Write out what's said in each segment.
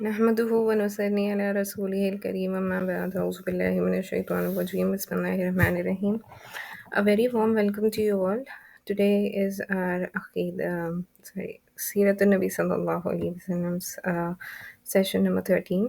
نحمده ونصلي على رسوله الكريم أما بعد أعوذ بالله من الشيطان الرجيم بسم الله الرحمن الرحيم. A very warm welcome to you all. Today is our Sirat Nabi Sallallahu Alaihi Wasallam's session number 13.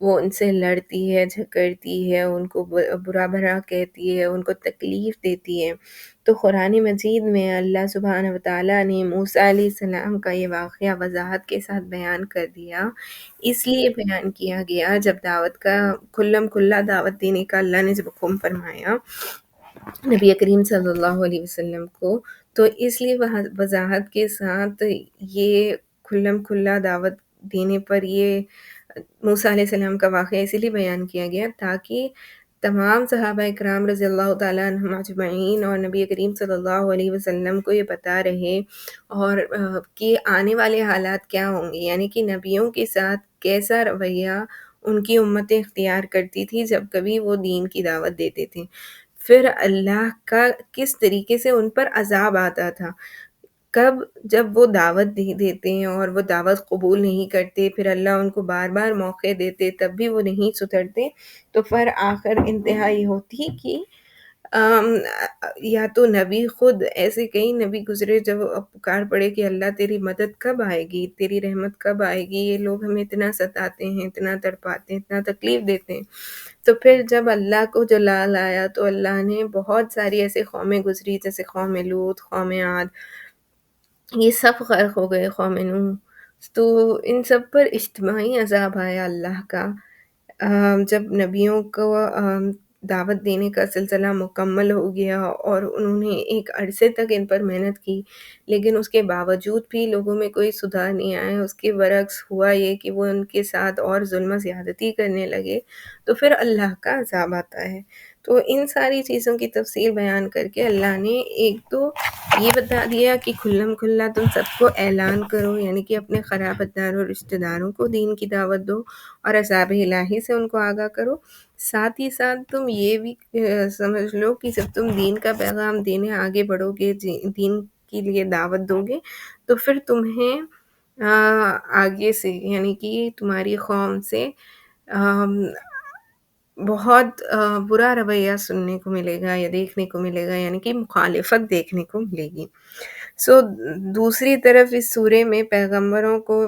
وہ ان سے لڑتی ہے، جھگڑتی ہے، ان کو برا بھلا کہتی ہے، ان کو تکلیف دیتی ہے۔ تو قرآن مجید میں اللہ سبحانہ وتعالیٰ نے موسیٰ علیہ السلام کا یہ واقعہ وضاحت کے ساتھ بیان کر دیا، اس لیے بیان کیا گیا جب دعوت کا کھلم کھلا دعوت دینے کا اللہ نے جب حکم فرمایا نبی کریم صلی اللہ علیہ وسلم کو، تو اس لیے وضاحت کے ساتھ یہ کھلم کھلا دعوت دینے پر یہ موسیٰ علیہ السلام کا واقعہ اسی لیے بیان کیا گیا تاکہ تمام صحابہ اکرام رضی اللہ تعالیٰ عنہم اجمعین اور نبی کریم صلی اللہ علیہ وسلم کو یہ پتہ رہے اور کہ آنے والے حالات کیا ہوں گے، یعنی کہ نبیوں کے ساتھ کیسا رویہ ان کی امتیں اختیار کرتی تھی جب کبھی وہ دین کی دعوت دیتے تھے، پھر اللہ کا کس طریقے سے ان پر عذاب آتا تھا، کب جب وہ دعوت دیتے ہیں اور وہ دعوت قبول نہیں کرتے، پھر اللہ ان کو بار بار موقع دیتے تب بھی وہ نہیں سترتے، تو پھر آخر انتہا یہ ہوتی کہ آم، یا تو نبی خود، ایسے کئی نبی گزرے جب پکار پڑے کہ اللہ تیری مدد کب آئے گی، تیری رحمت کب آئے گی، یہ لوگ ہمیں اتنا ستاتے ہیں، اتنا تڑپاتے ہیں، اتنا تکلیف دیتے ہیں، تو پھر جب اللہ کو جلال آیا تو اللہ نے بہت ساری ایسے قومیں گزری جیسے قوم لوط، قوم عاد، یہ سب غرق ہو گئے، قوم نوح، تو ان سب پر اجتماعی عذاب آیا اللہ کا جب نبیوں کو دعوت دینے کا سلسلہ مکمل ہو گیا اور انہوں نے ایک عرصے تک ان پر محنت کی، لیکن اس کے باوجود بھی لوگوں میں کوئی سدھار نہیں آیا، اس کے برعکس ہوا یہ کہ وہ ان کے ساتھ اور ظلم و زیادتی کرنے لگے، تو پھر اللہ کا عذاب آتا ہے۔ تو ان ساری چیزوں کی تفصیل بیان کر کے اللہ نے ایک تو یہ بتا دیا کہ کھلم کھلا تم سب کو اعلان کرو، یعنی کہ اپنے قرابت داروں رشتہ داروں کو دین کی دعوت دو اور عذاب الہی سے ان کو آگاہ کرو، ساتھ ہی ساتھ تم یہ بھی سمجھ لو کہ جب تم دین کا پیغام دینے آگے بڑھو گے، دین کے لیے دعوت دو گے، تو پھر تمہیں آگے سے یعنی کہ تمہاری قوم سے بہت برا رویہ سننے کو ملے گا یا دیکھنے کو ملے گا، یعنی کہ مخالفت دیکھنے کو ملے گی۔ دوسری طرف اس سورے میں پیغمبروں کو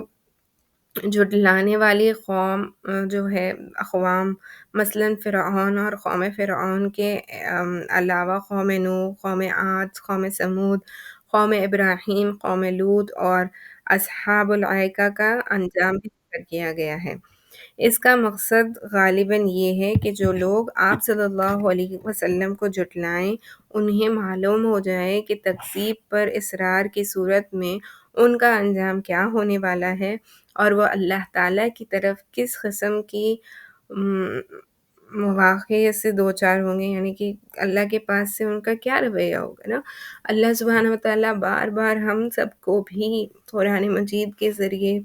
جھٹلانے والی قوم جو ہے اقوام، مثلاً فرعون اور قوم فرعون کے علاوہ قوم نوح، قوم عاد، قوم سمود، قوم ابراہیم، قوم لوط اور اصحاب الایکہ کا انجام بھی ذکر کیا گیا ہے۔ اس کا مقصد غالباً یہ ہے کہ جو لوگ آپ صلی اللہ علیہ وسلم کو جھٹلائیں، انہیں معلوم ہو جائے کہ تکذیب پر اصرار کی صورت میں ان کا انجام کیا ہونے والا ہے اور وہ اللہ تعالیٰ کی طرف کس قسم کی مواقع سے دوچار ہوں گے، یعنی کہ اللہ کے پاس سے ان کا کیا رویہ ہوگا نا۔ اللہ سبحانہ وتعالیٰ بار بار ہم سب کو بھی قرآن مجید کے ذریعے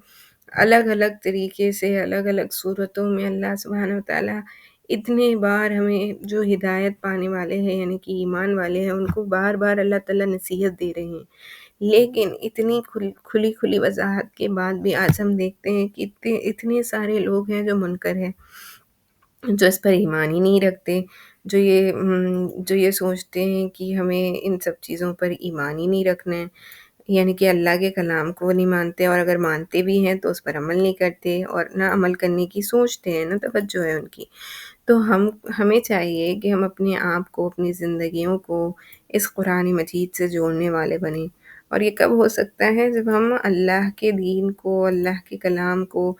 الگ الگ طریقے سے الگ الگ صورتوں میں اللہ سبحانہ وتعالیٰ اتنے بار ہمیں جو ہدایت پانے والے ہیں یعنی کہ ایمان والے ہیں ان کو بار بار اللہ تعالیٰ نصیحت دے رہے ہیں، لیکن اتنی کھلی کھلی وضاحت کے بعد بھی آج ہم دیکھتے ہیں کہ اتنے سارے لوگ ہیں جو منکر ہیں، جو اس پر ایمان ہی نہیں رکھتے، جو یہ سوچتے ہیں کہ ہمیں ان سب چیزوں پر ایمان ہی نہیں رکھنا ہے، یعنی کہ اللہ کے کلام کو نہیں مانتے، اور اگر مانتے بھی ہیں تو اس پر عمل نہیں کرتے اور نہ عمل کرنے کی سوچتے ہیں، نہ توجہ ہے ان کی۔ تو ہمیں چاہیے کہ ہم اپنے آپ کو، اپنی زندگیوں کو اس قرآن مجید سے جوڑنے والے بنیں، اور یہ کب ہو سکتا ہے جب ہم اللہ کے دین کو، اللہ کے کلام کو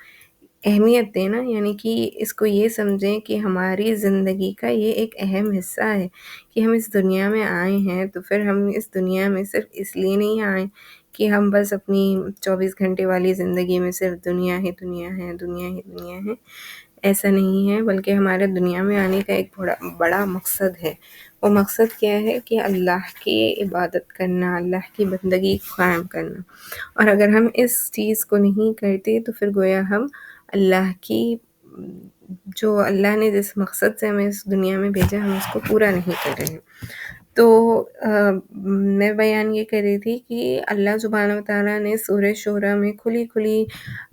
اہمیت دیں نا، یعنی کہ اس کو یہ سمجھیں کہ ہماری زندگی کا یہ ایک اہم حصہ ہے کہ ہم اس دنیا میں آئے ہیں، تو پھر ہم اس دنیا میں صرف اس لیے نہیں آئے کہ ہم بس اپنی 24 گھنٹے والی زندگی میں صرف دنیا ہی دنیا ہے، دنیا ہی دنیا ہے، ایسا نہیں ہے، بلکہ ہمارے دنیا میں آنے کا ایک بڑا مقصد ہے۔ وہ مقصد کیا ہے کہ اللہ کی عبادت کرنا، اللہ کی بندگی قائم کرنا، اور اگر ہم اس چیز کو نہیں کرتے تو پھر گویا ہم اللہ کی جو اللہ نے جس مقصد سے ہمیں اس دنیا میں بھیجا ہم اس کو پورا نہیں کر رہے ہیں۔ تو میں بیان یہ کر رہی تھی کہ اللہ سبحانہ وتعالیٰ نے سورہ شورى میں کھلی کھلی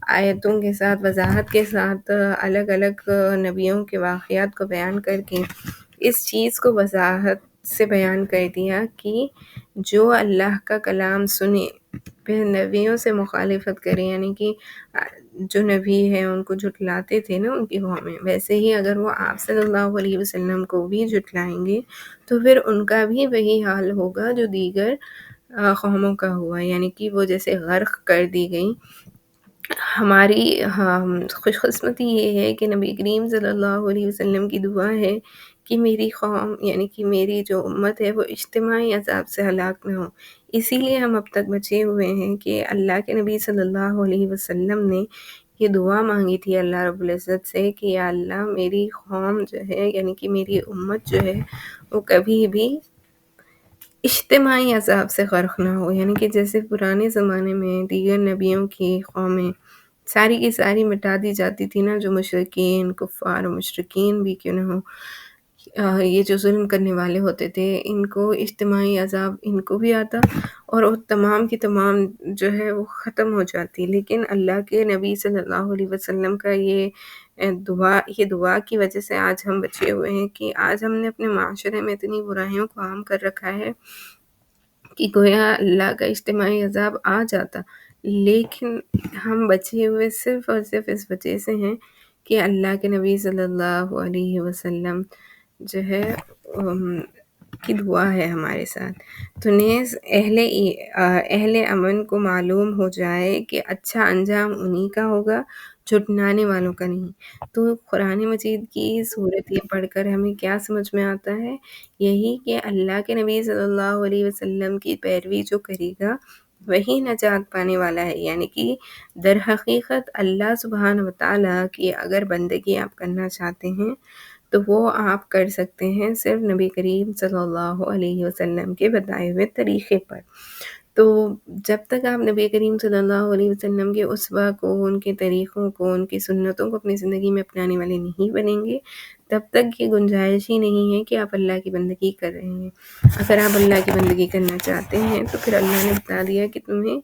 آیتوں کے ساتھ، وضاحت کے ساتھ الگ الگ نبیوں کے واقعات کو بیان کر کے اس چیز کو وضاحت سے بیان کر دیا کہ جو اللہ کا کلام سنے پھر نبیوں سے مخالفت کرے، یعنی کہ جو نبی ہیں ان کو جھٹلاتے تھے نا ان کی قومیں، ویسے ہی اگر وہ آپ صلی اللہ علیہ وسلم کو بھی جھٹلائیں گے تو پھر ان کا بھی وہی حال ہوگا جو دیگر قوموں کا ہوا، یعنی کہ وہ جیسے غرق کر دی گئیں۔ ہماری خوش قسمتی یہ ہے کہ نبی کریم صلی اللہ علیہ وسلم کی دعا ہے کہ میری قوم یعنی کہ میری جو امت ہے وہ اجتماعی عذاب سے ہلاک نہ ہو۔ اسی لیے ہم اب تک بچے ہوئے ہیں کہ اللہ کے نبی صلی اللہ علیہ وسلم نے یہ دعا مانگی تھی اللہ رب العزت سے کہ یا اللہ میری قوم جو ہے یعنی کہ میری امت جو ہے وہ کبھی بھی اجتماعی عذاب سے غرق نہ ہو، یعنی کہ جیسے پرانے زمانے میں دیگر نبیوں کی قومیں ساری کی ساری مٹا دی جاتی تھی نا، جو مشرکین کفار و مشرکین بھی کیوں نہ ہو، یہ جو ظلم کرنے والے ہوتے تھے ان کو اجتماعی عذاب ان کو بھی آتا اور وہ تمام کی تمام جو ہے وہ ختم ہو جاتی، لیکن اللہ کے نبی صلی اللہ علیہ وسلم کا یہ دعا کی وجہ سے آج ہم بچے ہوئے ہیں کہ آج ہم نے اپنے معاشرے میں اتنی برائیوں کو عام کر رکھا ہے کہ گویا اللہ کا اجتماعی عذاب آ جاتا، لیکن ہم بچے ہوئے صرف اور صرف اس وجہ سے ہیں کہ اللہ کے نبی صلی اللہ علیہ وسلم جو ہے کی دعا ہے ہمارے ساتھ۔ تو نیز اہل امن کو معلوم ہو جائے کہ اچھا انجام انہی کا ہوگا، جھٹلانے والوں کا نہیں۔ تو قرآن مجید کی صورت یہ پڑھ کر ہمیں کیا سمجھ میں آتا ہے؟ یہی کہ اللہ کے نبی صلی اللہ علیہ وسلم کی پیروی جو کرے گا وہی نجات پانے والا ہے، یعنی کہ در حقیقت اللہ سبحانہ وتعالیٰ کی اگر بندگی آپ کرنا چاہتے ہیں تو وہ آپ کر سکتے ہیں صرف نبی کریم صلی اللہ علیہ وسلم کے بتائے ہوئے طریقے پر۔ تو جب تک آپ نبی کریم صلی اللہ علیہ وسلم کے اسوہ کو، ان کے طریقوں کو، ان کی سنتوں کو اپنی زندگی میں اپنانے والے نہیں بنیں گے، تب تک یہ گنجائش ہی نہیں ہے کہ آپ اللہ کی بندگی کر رہے ہیں۔ اگر آپ اللہ کی بندگی کرنا چاہتے ہیں تو پھر اللہ نے بتا دیا کہ تمہیں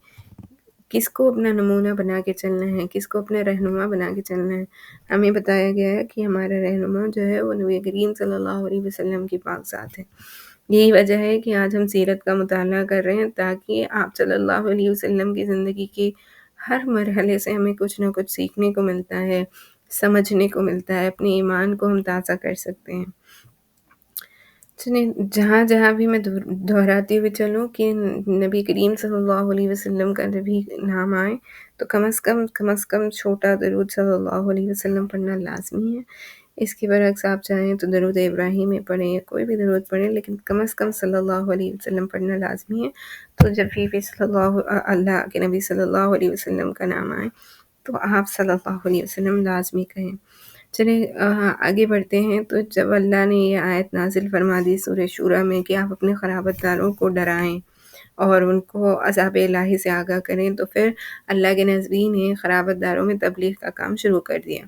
کس کو اپنا نمونہ بنا کے چلنا ہے، کس کو اپنا رہنما بنا کے چلنا ہے۔ ہمیں بتایا گیا ہے کہ ہمارا رہنما جو ہے وہ نبی کریم صلی اللہ علیہ وسلم کی پاک ذات ہے۔ یہی وجہ ہے کہ آج ہم سیرت کا مطالعہ کر رہے ہیں تاکہ آپ صلی اللہ علیہ وسلم کی زندگی کے ہر مرحلے سے ہمیں کچھ نہ کچھ سیکھنے کو ملتا ہے، سمجھنے کو ملتا ہے، اپنے ایمان کو ہم تازہ کر سکتے ہیں۔ جہاں جہاں بھی میں دہراتی ہوئے چلوں کہ نبی کریم صلی اللہ علیہ وسلم کا جب بھی نام آئے تو کم از کم چھوٹا درود صلی اللہ علیہ وسلم پڑھنا لازمی ہے۔ اس کے برعکس آپ چاہیں تو درود ابراہیمی پڑھیں یا کوئی بھی درود پڑھیں، لیکن کم از کم صلی اللہ علیہ وسلم پڑھنا لازمی ہے۔ تو جب بھی اللہ کے نبی صلی اللہ علیہ وسلم کا نام آئے تو آپ صلی اللہ علیہ وسلم لازمی کہیں۔ چلیں آگے بڑھتے ہیں۔ تو جب اللہ نے یہ آیت نازل فرما دی سورہ شورى میں کہ آپ اپنے قرابت داروں کو ڈرائیں اور ان کو عذاب الہی سے آگاہ کریں، تو پھر اللہ کے نبی نے قرابت داروں میں تبلیغ کا کام شروع کر دیا۔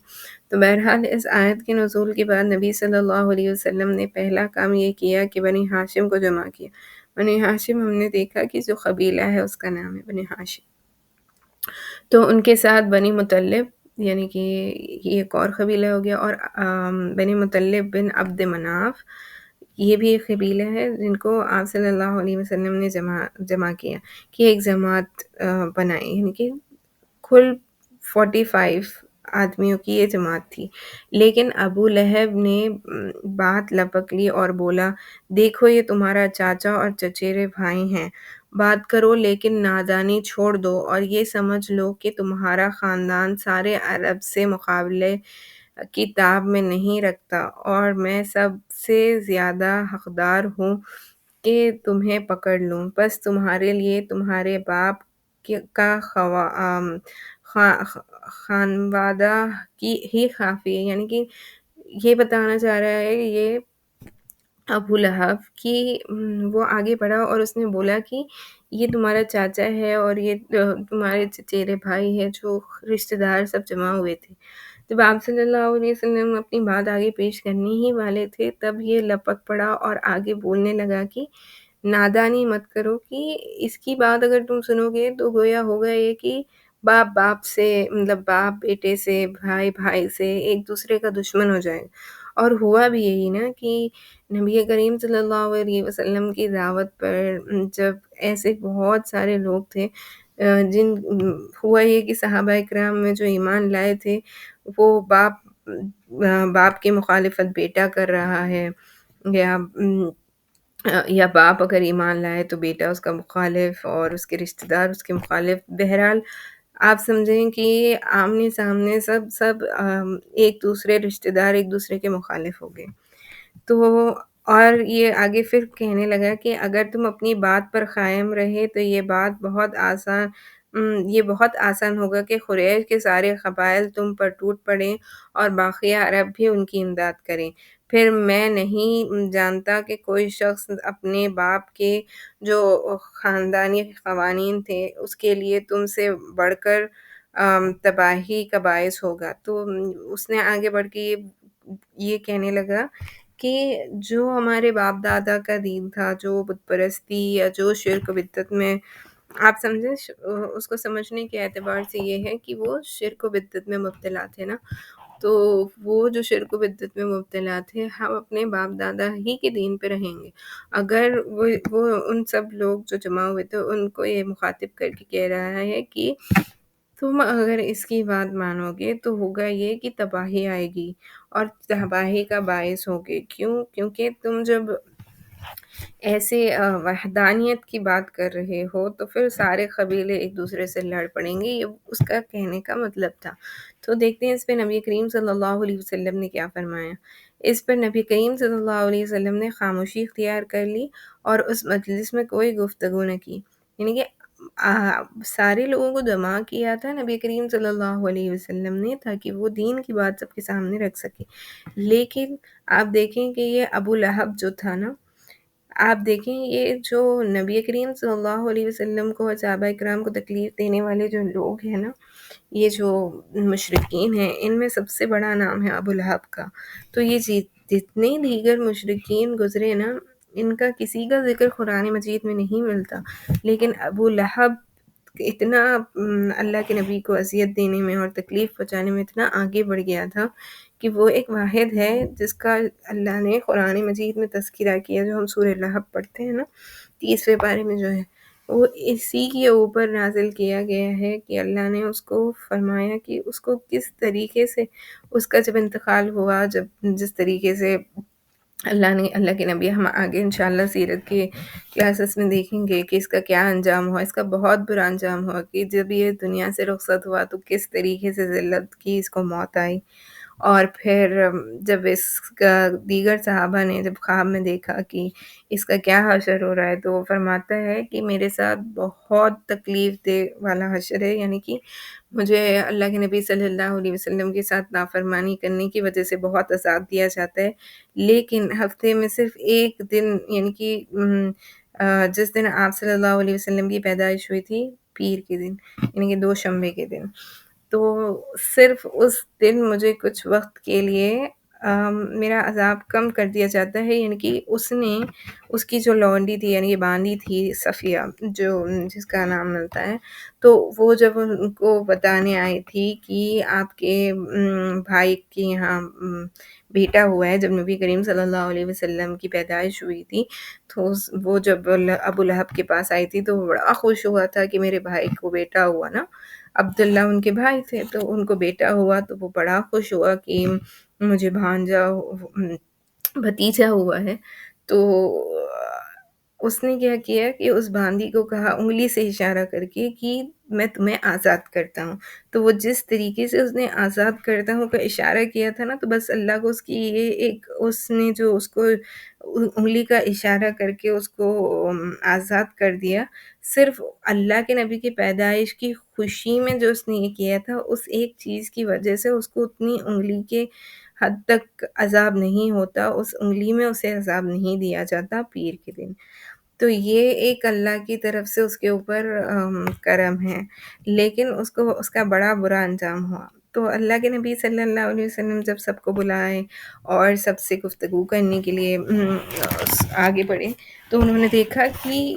تو بہرحال اس آیت کے نزول کے بعد نبی صلی اللہ علیہ وسلم نے پہلا کام یہ کیا کہ بنی ہاشم کو جمع کیا۔ بنی ہاشم ہم نے دیکھا کہ جو قبیلہ ہے اس کا نام ہے بنی ہاشم۔ تو ان کے ساتھ بنی مطلب یعنی کہ یہ ایک اور قبیلہ ہو گیا، اور بنی مطلب بن عبد مناف یہ بھی ایک قبیلہ ہے جن کو آپ صلی اللہ علیہ وسلم نے جمع کیا کہ ایک جماعت بنائی، یعنی کہ کل 45 آدمیوں کی یہ جماعت تھی۔ لیکن ابو لہب نے بات لپک لی اور بولا دیکھو یہ تمہارا چاچا اور چچیرے بھائی ہیں، بات کرو لیکن نادانی چھوڑ دو اور یہ سمجھ لو کہ تمہارا خاندان سارے عرب سے مقابلے کی تاب میں نہیں رکھتا اور میں سب سے زیادہ حقدار ہوں کہ تمہیں پکڑ لوں، بس تمہارے لیے تمہارے باپ کا خانوادہ کی ہی کافی ہے۔ یعنی کہ یہ بتانا چاہ رہا ہے کہ یہ ابو لہب کی وہ آگے بڑھا اور اس نے بولا کہ یہ تمہارا چاچا ہے اور یہ تمہارے چچیرے بھائی ہے، جو رشتہ دار سب جمع ہوئے تھے۔ جب آپ صلی اللہ علیہ وسلم اپنی بات آگے پیش کرنے ہی والے تھے تب یہ لپک پڑا اور آگے بولنے لگا کہ نادانی مت کرو، کہ اس کی بات اگر تم سنو گے تو گویا ہوگا یہ کہ باپ سے مطلب باپ بیٹے سے، بھائی بھائی سے ایک دوسرے کا دشمن ہو جائے گا۔ اور ہوا بھی یہی نا کہ نبی کریم صلی اللہ علیہ وسلم کی دعوت پر جب ایسے بہت سارے لوگ تھے ہوا یہ کہ صحابہ کرام میں جو ایمان لائے تھے وہ باپ کی مخالفت بیٹا کر رہا ہے، یا باپ اگر ایمان لائے تو بیٹا اس کا مخالف اور اس کے رشتہ دار اس کے مخالف۔ بہرحال آپ سمجھیں کہ آمنے سامنے سب ایک دوسرے رشتہ دار ایک دوسرے کے مخالف ہو گئے۔ تو اور یہ آگے پھر کہنے لگا کہ اگر تم اپنی بات پر قائم رہے تو یہ بہت آسان ہوگا کہ قریش کے سارے قبائل تم پر ٹوٹ پڑیں اور باقیہ عرب بھی ان کی امداد کریں۔ پھر میں نہیں جانتا کہ کوئی شخص اپنے باپ کے جو خاندانی قوانین تھے اس کے لیے تم سے بڑھ کر تباہی کا باعث ہوگا۔ تو اس نے آگے بڑھ کے یہ کہنے لگا کہ جو ہمارے باپ دادا کا دین تھا، جو بت پرستی یا جو شرک و بدعت میں، آپ سمجھیں اس کو سمجھنے کے اعتبار سے یہ ہے کہ وہ شرک و بدعت میں مبتلا تھے نا، تو وہ جو شرک و بدعت میں مبتلا تھے، ہم اپنے باپ دادا ہی کے دین پہ رہیں گے۔ اگر وہ ان سب لوگ جو جمع ہوئے تھے ان کو یہ مخاطب کر کے کہہ رہا ہے کہ تم اگر اس کی بات مانو گے تو ہوگا یہ کہ تباہی آئے گی اور تباہی کا باعث ہوگے۔ کیونکہ تم جب ایسے وحدانیت کی بات کر رہے ہو تو پھر سارے قبیلے ایک دوسرے سے لڑ پڑیں گے، یہ اس کا کہنے کا مطلب تھا۔ تو دیکھتے ہیں اس پہ نبی کریم صلی اللہ علیہ وسلم نے کیا فرمایا۔ اس پر نبی کریم صلی اللہ علیہ وسلم نے خاموشی اختیار کر لی اور اس مجلس میں کوئی گفتگو نہ کی، یعنی کہ سارے لوگوں کو جمع کیا تھا نبی کریم صلی اللہ علیہ وسلم نے تاکہ وہ دین کی بات سب کے سامنے رکھ سکے۔ لیکن آپ دیکھیں کہ یہ ابو لہب جو تھا نا، آپ دیکھیں یہ جو نبی کریم صلی اللہ علیہ وسلم کو اور صحابہ کرام کو تکلیف دینے والے جو لوگ ہیں نا، یہ جو مشرکین ہیں، ان میں سب سے بڑا نام ہے ابو لہب کا۔ تو یہ جتنے دیگر مشرکین گزرے نا، ان کا کسی کا ذکر قرآن مجید میں نہیں ملتا، لیکن ابو لہب اتنا اللہ کے نبی کو اذیت دینے میں اور تکلیف پہنچانے میں اتنا آگے بڑھ گیا تھا کہ وہ ایک واحد ہے جس کا اللہ نے قرآن مجید میں تذکرہ کیا، جو ہم سورہ لہب پڑھتے ہیں نا 30ویں پارے میں جو ہے، وہ اسی کے اوپر نازل کیا گیا ہے کہ اللہ نے اس کو فرمایا کہ اس کو کس طریقے سے اس کا جب انتقال ہوا، جس طریقے سے اللہ کے نبی، ہم آگے انشاءاللہ سیرت کے کلاسز میں دیکھیں گے کہ اس کا کیا انجام ہوا۔ اس کا بہت برا انجام ہوا کہ جب یہ دنیا سے رخصت ہوا تو کس طریقے سے ذلت کی اس کو موت آئی، اور پھر جب اس کا دیگر صحابہ نے جب خواب میں دیکھا کہ اس کا کیا حشر ہو رہا ہے، تو وہ فرماتا ہے کہ میرے ساتھ بہت تکلیف دہ والا حشر ہے، یعنی کہ مجھے اللہ کے نبی صلی اللہ علیہ وسلم کے ساتھ نافرمانی کرنے کی وجہ سے بہت عذاب دیا جاتا ہے، لیکن ہفتے میں صرف ایک دن، یعنی کہ جس دن آپ صلی اللہ علیہ وسلم کی پیدائش ہوئی تھی، پیر کے دن، یعنی کہ دوشنبے کے دن، تو صرف اس دن مجھے کچھ وقت کے لیے میرا عذاب کم کر دیا جاتا ہے، یعنی کہ اس کی جو لونڈی تھی، یعنی کہ باندی تھی صفیہ، جس کا نام ملتا ہے، تو وہ جب ان کو بتانے آئی تھی کہ آپ کے بھائی کے یہاں بیٹا ہوا ہے، جب نبی کریم صلی اللہ علیہ وسلم کی پیدائش ہوئی تھی، تو وہ جب ابو لہب کے پاس آئی تھی تو وہ بڑا خوش ہوا تھا کہ میرے بھائی کو بیٹا ہوا نا، عبداللہ ان کے بھائی تھے، تو ان کو بیٹا ہوا تو وہ بڑا خوش ہوا کہ مجھے بھتیجا ہوا ہے۔ تو اس نے کیا کیا کہ اس باندی کو کہا انگلی سے اشارہ کر کے کہ میں تمہیں آزاد کرتا ہوں، تو وہ جس طریقے سے اس نے آزاد کرتا ہوں کا اشارہ کیا تھا نا، تو بس اللہ کو اس کی یہ اس نے جو اس کو انگلی کا اشارہ کر کے اس کو آزاد کر دیا، صرف اللہ کے نبی کی پیدائش کی خوشی میں جو اس نے یہ کیا تھا، اس ایک چیز کی وجہ سے اس کو اتنی انگلی کے حد تک عذاب نہیں ہوتا، اس انگلی میں اسے عذاب نہیں دیا جاتا پیر کے دن۔ تو یہ ایک اللہ کی طرف سے اس کے اوپر کرم ہے، لیکن اس کا بڑا برا انجام ہوا۔ تو اللہ کے نبی صلی اللہ علیہ وسلم جب سب کو بلائے اور سب سے گفتگو کرنے کے لیے آگے بڑھے، تو انہوں نے دیکھا کہ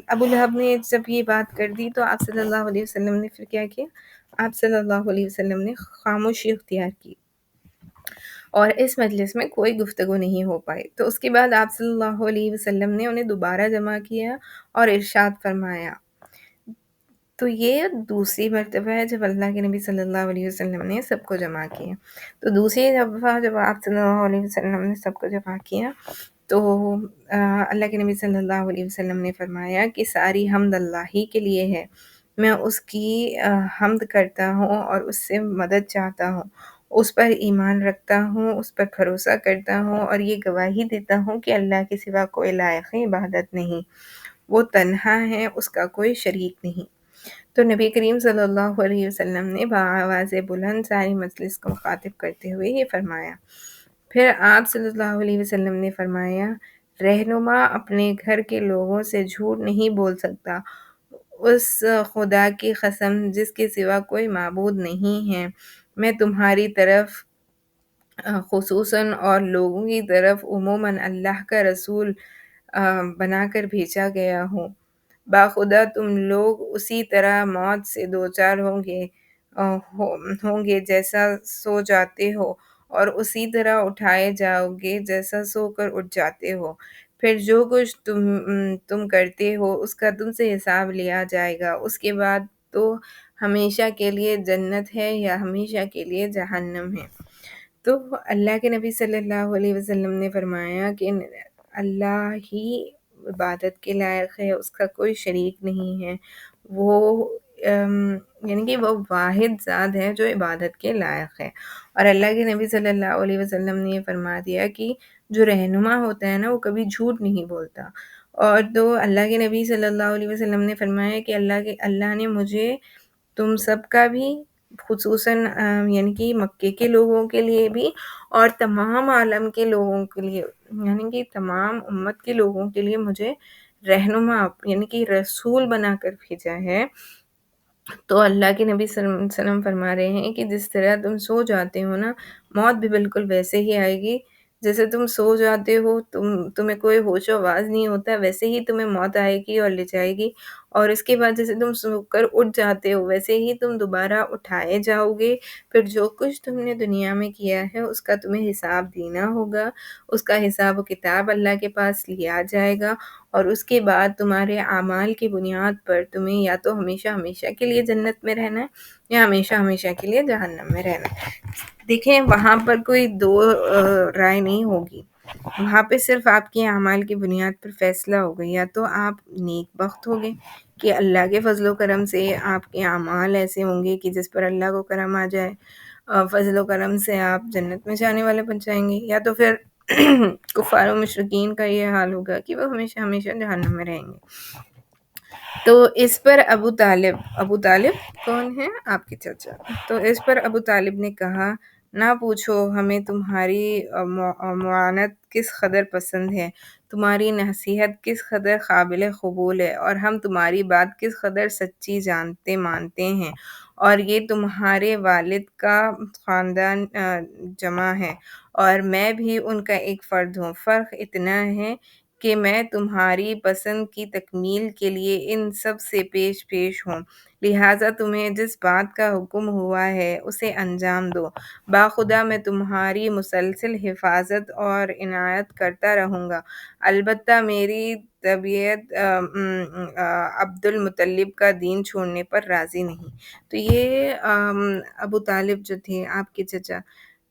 ابو لہب نے جب یہ بات کر دی تو آپ صلی اللہ علیہ وسلم نے پھر کیا کیا، آپ صلی اللہ علیہ وسلم نے خاموشی اختیار کی اور اس مجلس میں کوئی گفتگو نہیں ہو پائی۔ تو اس کے بعد آپ صلی اللہ علیہ وسلم نے انہیں دوبارہ جمع کیا اور ارشاد فرمایا، تو یہ دوسری مرتبہ ہے جب اللہ کے نبی صلی اللہ علیہ وسلم نے سب کو جمع کیا۔ تو دوسری دفعہ جب آپ صلی اللہ علیہ وسلم نے سب کو جمع کیا تو اللہ کے نبی صلی اللہ علیہ وسلم نے فرمایا کہ ساری حمد اللہ ہی کے لیے ہے، میں اس کی حمد کرتا ہوں اور اس سے مدد چاہتا ہوں، اس پر ایمان رکھتا ہوں، اس پر بھروسہ کرتا ہوں اور یہ گواہی دیتا ہوں کہ اللہ کے سوا کوئی لائق عبادت نہیں، وہ تنہا ہے، اس کا کوئی شریک نہیں۔ تو نبی کریم صلی اللہ علیہ وسلم نے بآواز بلند ساری مجلس کو مخاطب کرتے ہوئے یہ فرمایا۔ پھر آپ صلی اللہ علیہ وسلم نے فرمایا، رہنما اپنے گھر کے لوگوں سے جھوٹ نہیں بول سکتا، اس خدا کی قسم جس کے سوا کوئی معبود نہیں ہے، میں تمہاری طرف خصوصاً اور لوگوں کی طرف عموماً اللہ کا رسول بنا کر بھیجا گیا ہوں۔ باخدا تم لوگ اسی طرح موت سے دوچار ہوں گے جیسا سو جاتے ہو، اور اسی طرح اٹھائے جاؤ گے جیسا سو کر اٹھ جاتے ہو، پھر جو کچھ تم کرتے ہو اس کا تم سے حساب لیا جائے گا، اس کے بعد تو ہمیشہ کے لیے جنت ہے یا ہمیشہ کے لیے جہنم ہے۔ تو اللہ کے نبی صلی اللہ علیہ وسلم نے فرمایا کہ اللہ ہی عبادت کے لائق ہے، اس کا کوئی شریک نہیں ہے، وہ یعنی کہ وہ واحد ذات ہے جو عبادت کے لائق ہے۔ اور اللہ کے نبی صلی اللہ علیہ وسلم نے یہ فرما دیا کہ جو رہنما ہوتا ہے نا وہ کبھی جھوٹ نہیں بولتا۔ اور تو اللہ کے نبی صلی اللہ علیہ وسلم نے فرمایا کہ اللہ نے مجھے تم سب کا بھی، خصوصاً یعنی کہ مکے کے لوگوں کے لیے بھی اور تمام عالم کے لوگوں کے لیے، یعنی کہ تمام امت کے لوگوں کے لیے مجھے رہنما یعنی کہ رسول بنا کر بھیجا ہے۔ تو اللہ کے نبی صلی اللہ علیہ وسلم فرما رہے ہیں کہ جس طرح تم سو جاتے ہو نا، موت بھی بالکل ویسے ہی آئے گی، جیسے تم سو جاتے ہو، تمہیں کوئی ہوش و آواز نہیں ہوتا، ویسے ہی تمہیں موت آئے گی اور لے جائے گی، اور اس کے بعد جیسے تم سو کر اٹھ جاتے ہو ویسے ہی تم دوبارہ اٹھائے جاؤ گے، پھر جو کچھ تم نے دنیا میں کیا ہے اس کا تمہیں حساب دینا ہوگا، اس کا حساب و کتاب اللہ کے پاس لیا جائے گا، اور اس کے بعد تمہارے اعمال کی بنیاد پر تمہیں یا تو ہمیشہ ہمیشہ کے لیے جنت میں رہنا ہے یا ہمیشہ ہمیشہ کے لیے جہنم میں رہنا ہے۔ دیکھیں وہاں پر کوئی دو رائے نہیں ہوگی، وہاں پہ صرف آپ کے اعمال کی بنیاد پر فیصلہ ہوگا، یا تو آپ نیک بخت ہوگے کہ اللہ کے فضل و کرم سے آپ کے اعمال ایسے ہوں گے کہ جس پر اللہ کو کرم آ جائے، فضل و کرم سے آپ جنت میں جانے والے بن جائیں گے، یا تو پھر کفار و مشرکین کا یہ حال ہوگا کہ وہ ہمیشہ ہمیشہ جہنم میں رہیں گے۔ تو اس پر ابو طالب کون ہے؟ آپ کے چچا۔ تو اس پر ابو طالب نے کہا، نہ پوچھو، ہمیں تمہاری معاونت کس قدر پسند ہے، تمہاری نصیحت کس قدر قابل قبول ہے، اور ہم تمہاری بات کس قدر سچی مانتے ہیں، اور یہ تمہارے والد کا خاندان جمع ہے اور میں بھی ان کا ایک فرد ہوں، فرق اتنا ہے کہ میں تمہاری پسند کی تکمیل کے لیے ان سب سے پیش ہوں، لہٰذا تمہیں جس بات کا حکم ہوا ہے اسے انجام دو، باخدا میں تمہاری مسلسل حفاظت اور عنایت کرتا رہوں گا، البتہ میری طبیعت عبد المطلب کا دین چھوڑنے پر راضی نہیں۔ تو یہ ابو طالب جو تھے آپ کے چچا،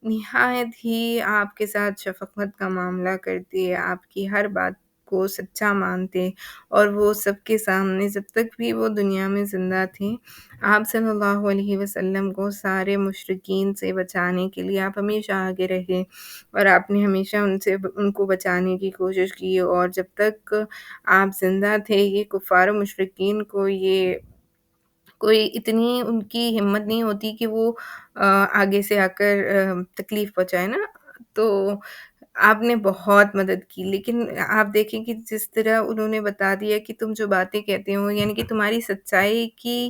نہایت ہی آپ کے ساتھ شفقت کا معاملہ کرتے، آپ کی ہر بات کو سچا مانتے، اور وہ سب کے سامنے جب تک بھی وہ دنیا میں زندہ تھے آپ صلی اللہ علیہ وسلم کو سارے مشرکین سے بچانے کے لیے آپ ہمیشہ آگے رہے، اور آپ نے ہمیشہ ان کو بچانے کی کوشش کی، اور جب تک آپ زندہ تھے یہ کفار و مشرکین کو یہ کوئی اتنی ان کی ہمت نہیں ہوتی کہ وہ آگے سے آ کر تکلیف پہنچائے نا، تو آپ نے بہت مدد کی، لیکن آپ دیکھیں کہ جس طرح انہوں نے بتا دیا کہ تم جو باتیں کہتے ہو، یعنی کہ تمہاری سچائی کی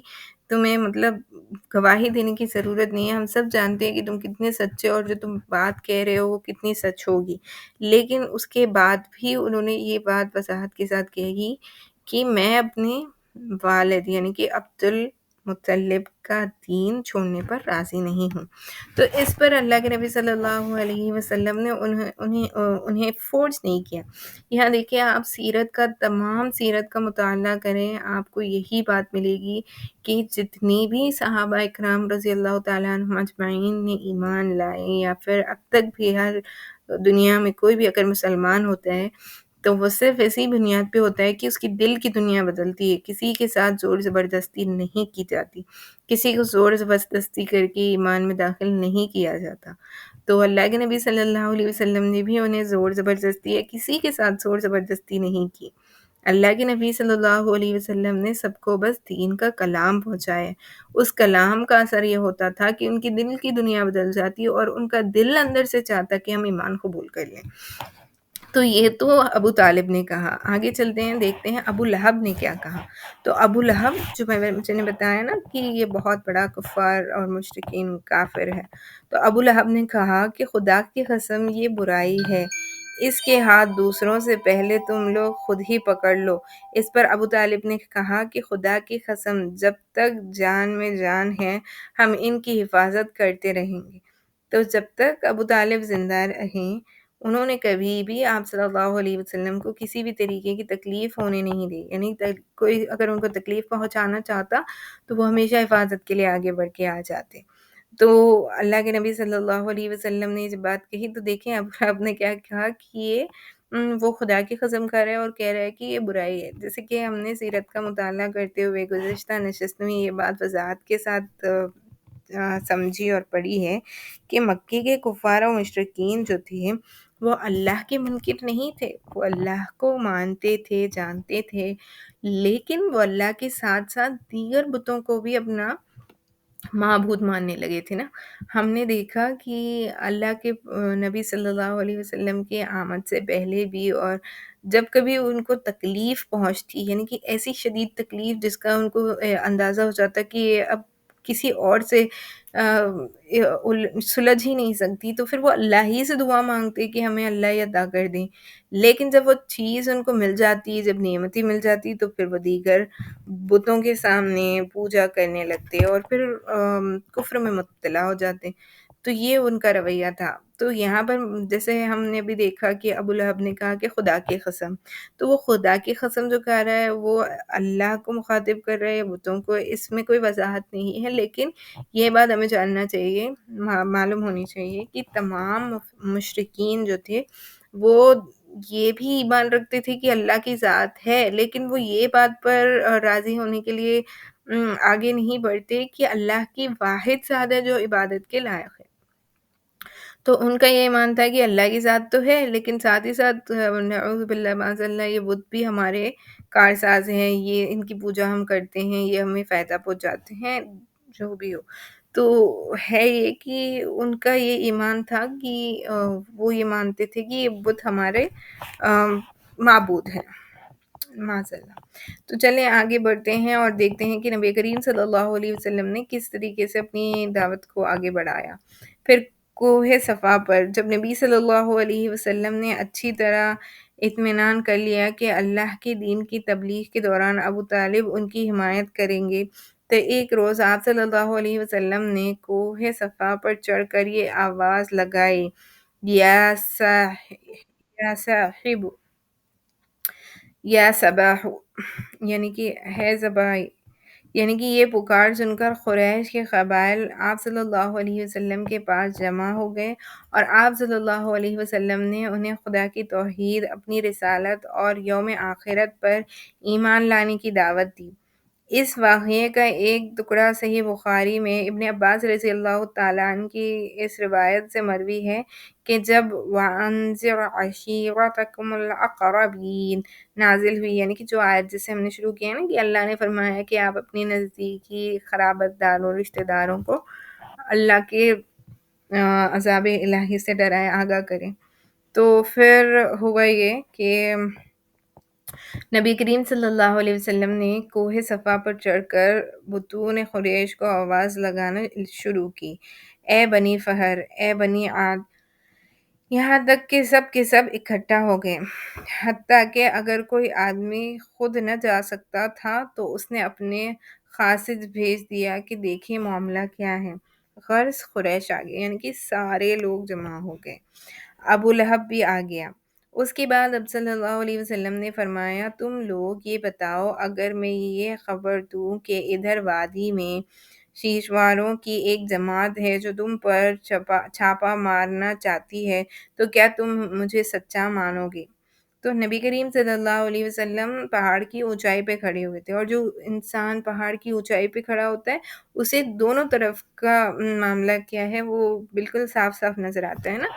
تمہیں مطلب گواہی دینے کی ضرورت نہیں ہے، ہم سب جانتے ہیں کہ تم کتنے سچے، اور جو تم بات کہہ رہے ہو وہ کتنی سچ ہوگی، لیکن اس کے بعد بھی انہوں نے یہ بات وضاحت کے ساتھ کہی کہ میں اپنے والد یعنی کہ عبد مطلب کا دین چھوڑنے پر راضی نہیں ہوں۔ تو اس پر اللہ کے نبی صلی اللہ علیہ وسلم نے انہیں فورس نہیں کیا۔ یہاں دیکھیں آپ تمام سیرت کا مطالعہ کریں، آپ کو یہی بات ملے گی کہ جتنی بھی صحابہ اکرام رضی اللہ تعالیٰ عنہم اجمعین نے ایمان لائے، یا پھر اب تک بھی ہر دنیا میں کوئی بھی اگر مسلمان ہوتا ہے تو وہ صرف اسی بنیاد پہ ہوتا ہے کہ اس کی دل کی دنیا بدلتی ہے، کسی کے ساتھ زور زبردستی نہیں کی جاتی، کسی کو زور زبردستی کر کے ایمان میں داخل نہیں کیا جاتا۔ تو اللہ کے نبی صلی اللہ علیہ وسلم نے بھی انہیں زور زبردستی یا کسی کے ساتھ زور زبردستی نہیں کی۔ اللہ کے نبی صلی اللہ علیہ وسلم نے سب کو بس دین کا کلام پہنچایا۔ اس کلام کا اثر یہ ہوتا تھا کہ ان کی دل کی دنیا بدل جاتی اور ان کا دل اندر سے چاہتا کہ ہم ایمان قبول کر لیں۔ تو یہ تو ابو طالب نے کہا۔ آگے چلتے ہیں، دیکھتے ہیں ابو لہب نے کیا کہا۔ تو ابو لہب جو میں نے بتایا نا کہ یہ بہت بڑا کفار اور مشرکین کافر ہے، تو ابو لہب نے کہا کہ خدا کی قسم یہ برائی ہے، اس کے ہاتھ دوسروں سے پہلے تم لوگ خود ہی پکڑ لو۔ اس پر ابو طالب نے کہا کہ خدا کی قسم جب تک جان میں جان ہے ہم ان کی حفاظت کرتے رہیں گے۔ تو جب تک ابو طالب زندہ رہیں انہوں نے کبھی بھی آپ صلی اللہ علیہ وسلم کو کسی بھی طریقے کی تکلیف ہونے نہیں دی، یعنی کوئی اگر ان کو تکلیف پہنچانا چاہتا تو وہ ہمیشہ حفاظت کے لیے آگے بڑھ کے آ جاتے۔ تو اللہ کے نبی صلی اللہ علیہ وسلم نے جب بات کہی تو دیکھیں اب آپ نے کیا کہا کہ یہ وہ خدا کی قسم کر رہا ہے اور کہہ رہا ہے کہ یہ برائی ہے۔ جیسے کہ ہم نے سیرت کا مطالعہ کرتے ہوئے گزشتہ نشست میں یہ بات وضاحت کے ساتھ سمجھی اور پڑھی ہے کہ مکے کے کفار و مشرکین جو تھے وہ اللہ کے منکر نہیں تھے، وہ اللہ کو مانتے تھے، جانتے تھے، لیکن وہ اللہ کے ساتھ ساتھ دیگر بتوں کو بھی اپنا معبود ماننے لگے تھے نا۔ ہم نے دیکھا کہ اللہ کے نبی صلی اللہ علیہ وسلم کے آمد سے پہلے بھی اور جب کبھی ان کو تکلیف پہنچتی، یعنی کہ ایسی شدید تکلیف جس کا ان کو اندازہ ہو جاتا کہ یہ اب کسی اور سے سلجھ ہی نہیں سکتی، تو پھر وہ اللہ ہی سے دعا مانگتے کہ ہمیں اللہ ہی عطا کر دیں۔ لیکن جب وہ چیز ان کو مل جاتی، جب نعمتی مل جاتی، تو پھر وہ دیگر بتوں کے سامنے پوجا کرنے لگتے اور پھر کفر میں مبتلا ہو جاتے۔ تو یہ ان کا رویہ تھا۔ تو یہاں پر جیسے ہم نے بھی دیکھا کہ ابو لہب نے کہا کہ خدا کی قسم، تو وہ خدا کی قسم جو کہہ رہا ہے وہ اللہ کو مخاطب کر رہے ہیں، بتوں کو، اس میں کوئی وضاحت نہیں ہے، لیکن یہ بات ہمیں جاننا چاہیے، معلوم ہونی چاہیے کہ تمام مشرکین جو تھے وہ یہ بھی ایمان رکھتے تھے کہ اللہ کی ذات ہے، لیکن وہ یہ بات پر راضی ہونے کے لیے آگے نہیں بڑھتے کہ اللہ کی واحد ذات ہے جو عبادت کے لائق ہے۔ تو ان کا یہ ایمان تھا کہ اللہ کی ذات تو ہے، لیکن ساتھ ہی ساتھ نعوذ باللہ معاذ اللہ یہ بت بھی ہمارے کارساز ہیں، یہ ان کی پوجا ہم کرتے ہیں، یہ ہمیں فائدہ پہنچاتے ہیں، جو بھی ہو۔ تو ہے یہ کہ ان کا یہ ایمان تھا کہ وہ یہ مانتے تھے کہ یہ بت ہمارے معبود ہیں، معاذ اللہ۔ تو چلیں آگے بڑھتے ہیں اور دیکھتے ہیں کہ نبی کریم صلی اللہ علیہ وسلم نے کس طریقے سے اپنی دعوت کو آگے بڑھایا۔ پھر کوہ صفا پر جب نبی صلی اللہ علیہ وسلم نے اچھی طرح اطمینان کر لیا کہ اللہ کے دین کی تبلیغ کے دوران ابو طالب ان کی حمایت کریں گے، تو ایک روز آپ صلی اللہ علیہ وسلم نے کوہ صفا پر چڑھ کر یہ آواز لگائی، یا صاحب یا صباح، یعنی کہ ہے صباح، یعنی کہ یہ پکار سن کر قریش کے قبائل آپ صلی اللہ علیہ وسلم کے پاس جمع ہو گئے اور آپ صلی اللہ علیہ وسلم نے انہیں خدا کی توحید، اپنی رسالت اور یوم آخرت پر ایمان لانے کی دعوت دی۔ اس واقعے کا ایک ٹکڑا صحیح بخاری میں ابن عباس رضی اللہ تعالیٰ عنہ کی اس روایت سے مروی ہے کہ جب وَأَنذِرْ عَشِيرَتَكُمُ الْأَقْرَبِينَ نازل ہوئی، یعنی کہ جو آیت جس سے ہم نے شروع کیا نا کہ اللہ نے فرمایا کہ آپ اپنی نزدیکی قرابت داروں، رشتہ داروں کو اللہ کے عذاب الہی سے ڈرائیں، آگاہ کریں۔ تو پھر ہوا یہ کہ نبی کریم صلی اللہ علیہ وسلم نے کوہ صفا پر چڑھ کر بطون قریش کو آواز لگانا شروع کی، اے بنی فہر، اے بنی عاد، یہاں تک کہ سب کے سب اکٹھا ہو گئے، حتیٰ کہ اگر کوئی آدمی خود نہ جا سکتا تھا تو اس نے اپنے قاصد بھیج دیا کہ دیکھیں معاملہ کیا ہے۔ غرض قریش آ گئے، یعنی کہ سارے لوگ جمع ہو گئے۔ ابو لہب بھی آ گیا۔ اس کے بعد اب صلی اللہ علیہ وسلم نے فرمایا تم لوگ یہ بتاؤ اگر میں یہ خبر دوں کہ ادھر وادی میں شیشواروں کی ایک جماعت ہے جو تم پر چھاپا مارنا چاہتی ہے تو کیا تم مجھے سچا مانو گے؟ تو نبی کریم صلی اللہ علیہ وسلم پہاڑ کی اونچائی پہ کھڑے ہوئے تھے، اور جو انسان پہاڑ کی اونچائی پہ کھڑا ہوتا ہے اسے دونوں طرف کا معاملہ کیا ہے وہ بالکل صاف صاف نظر آتا ہے نا۔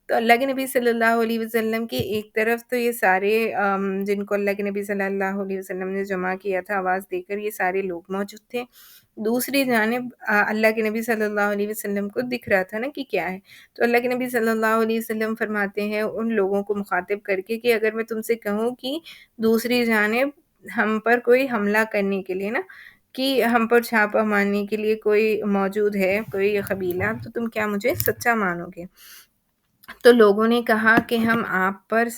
تو اللہ کے نبی صلی اللہ علیہ وسلم کی ایک طرف تو یہ سارے جن کو اللہ کے نبی صلی اللہ علیہ وسلم نے جمع کیا تھا آواز دے کر، یہ سارے لوگ موجود تھے۔ دوسری جانب اللہ کے نبی صلی اللہ علیہ وسلم کو دکھ رہا تھا نا کہ کیا ہے۔ تو اللہ کے نبی صلی اللہ علیہ وسلم فرماتے ہیں ان لوگوں کو مخاطب کر کے کہ اگر میں تم سے کہوں کہ دوسری جانب ہم پر کوئی حملہ کرنے کے لیے نا، کہ ہم پر چھاپا مارنے کے لیے کوئی موجود ہے، کوئی قبیلہ، تو تم کیا مجھے سچا مانو گے؟ تو لوگوں نے کہا کہ ہم آپ پر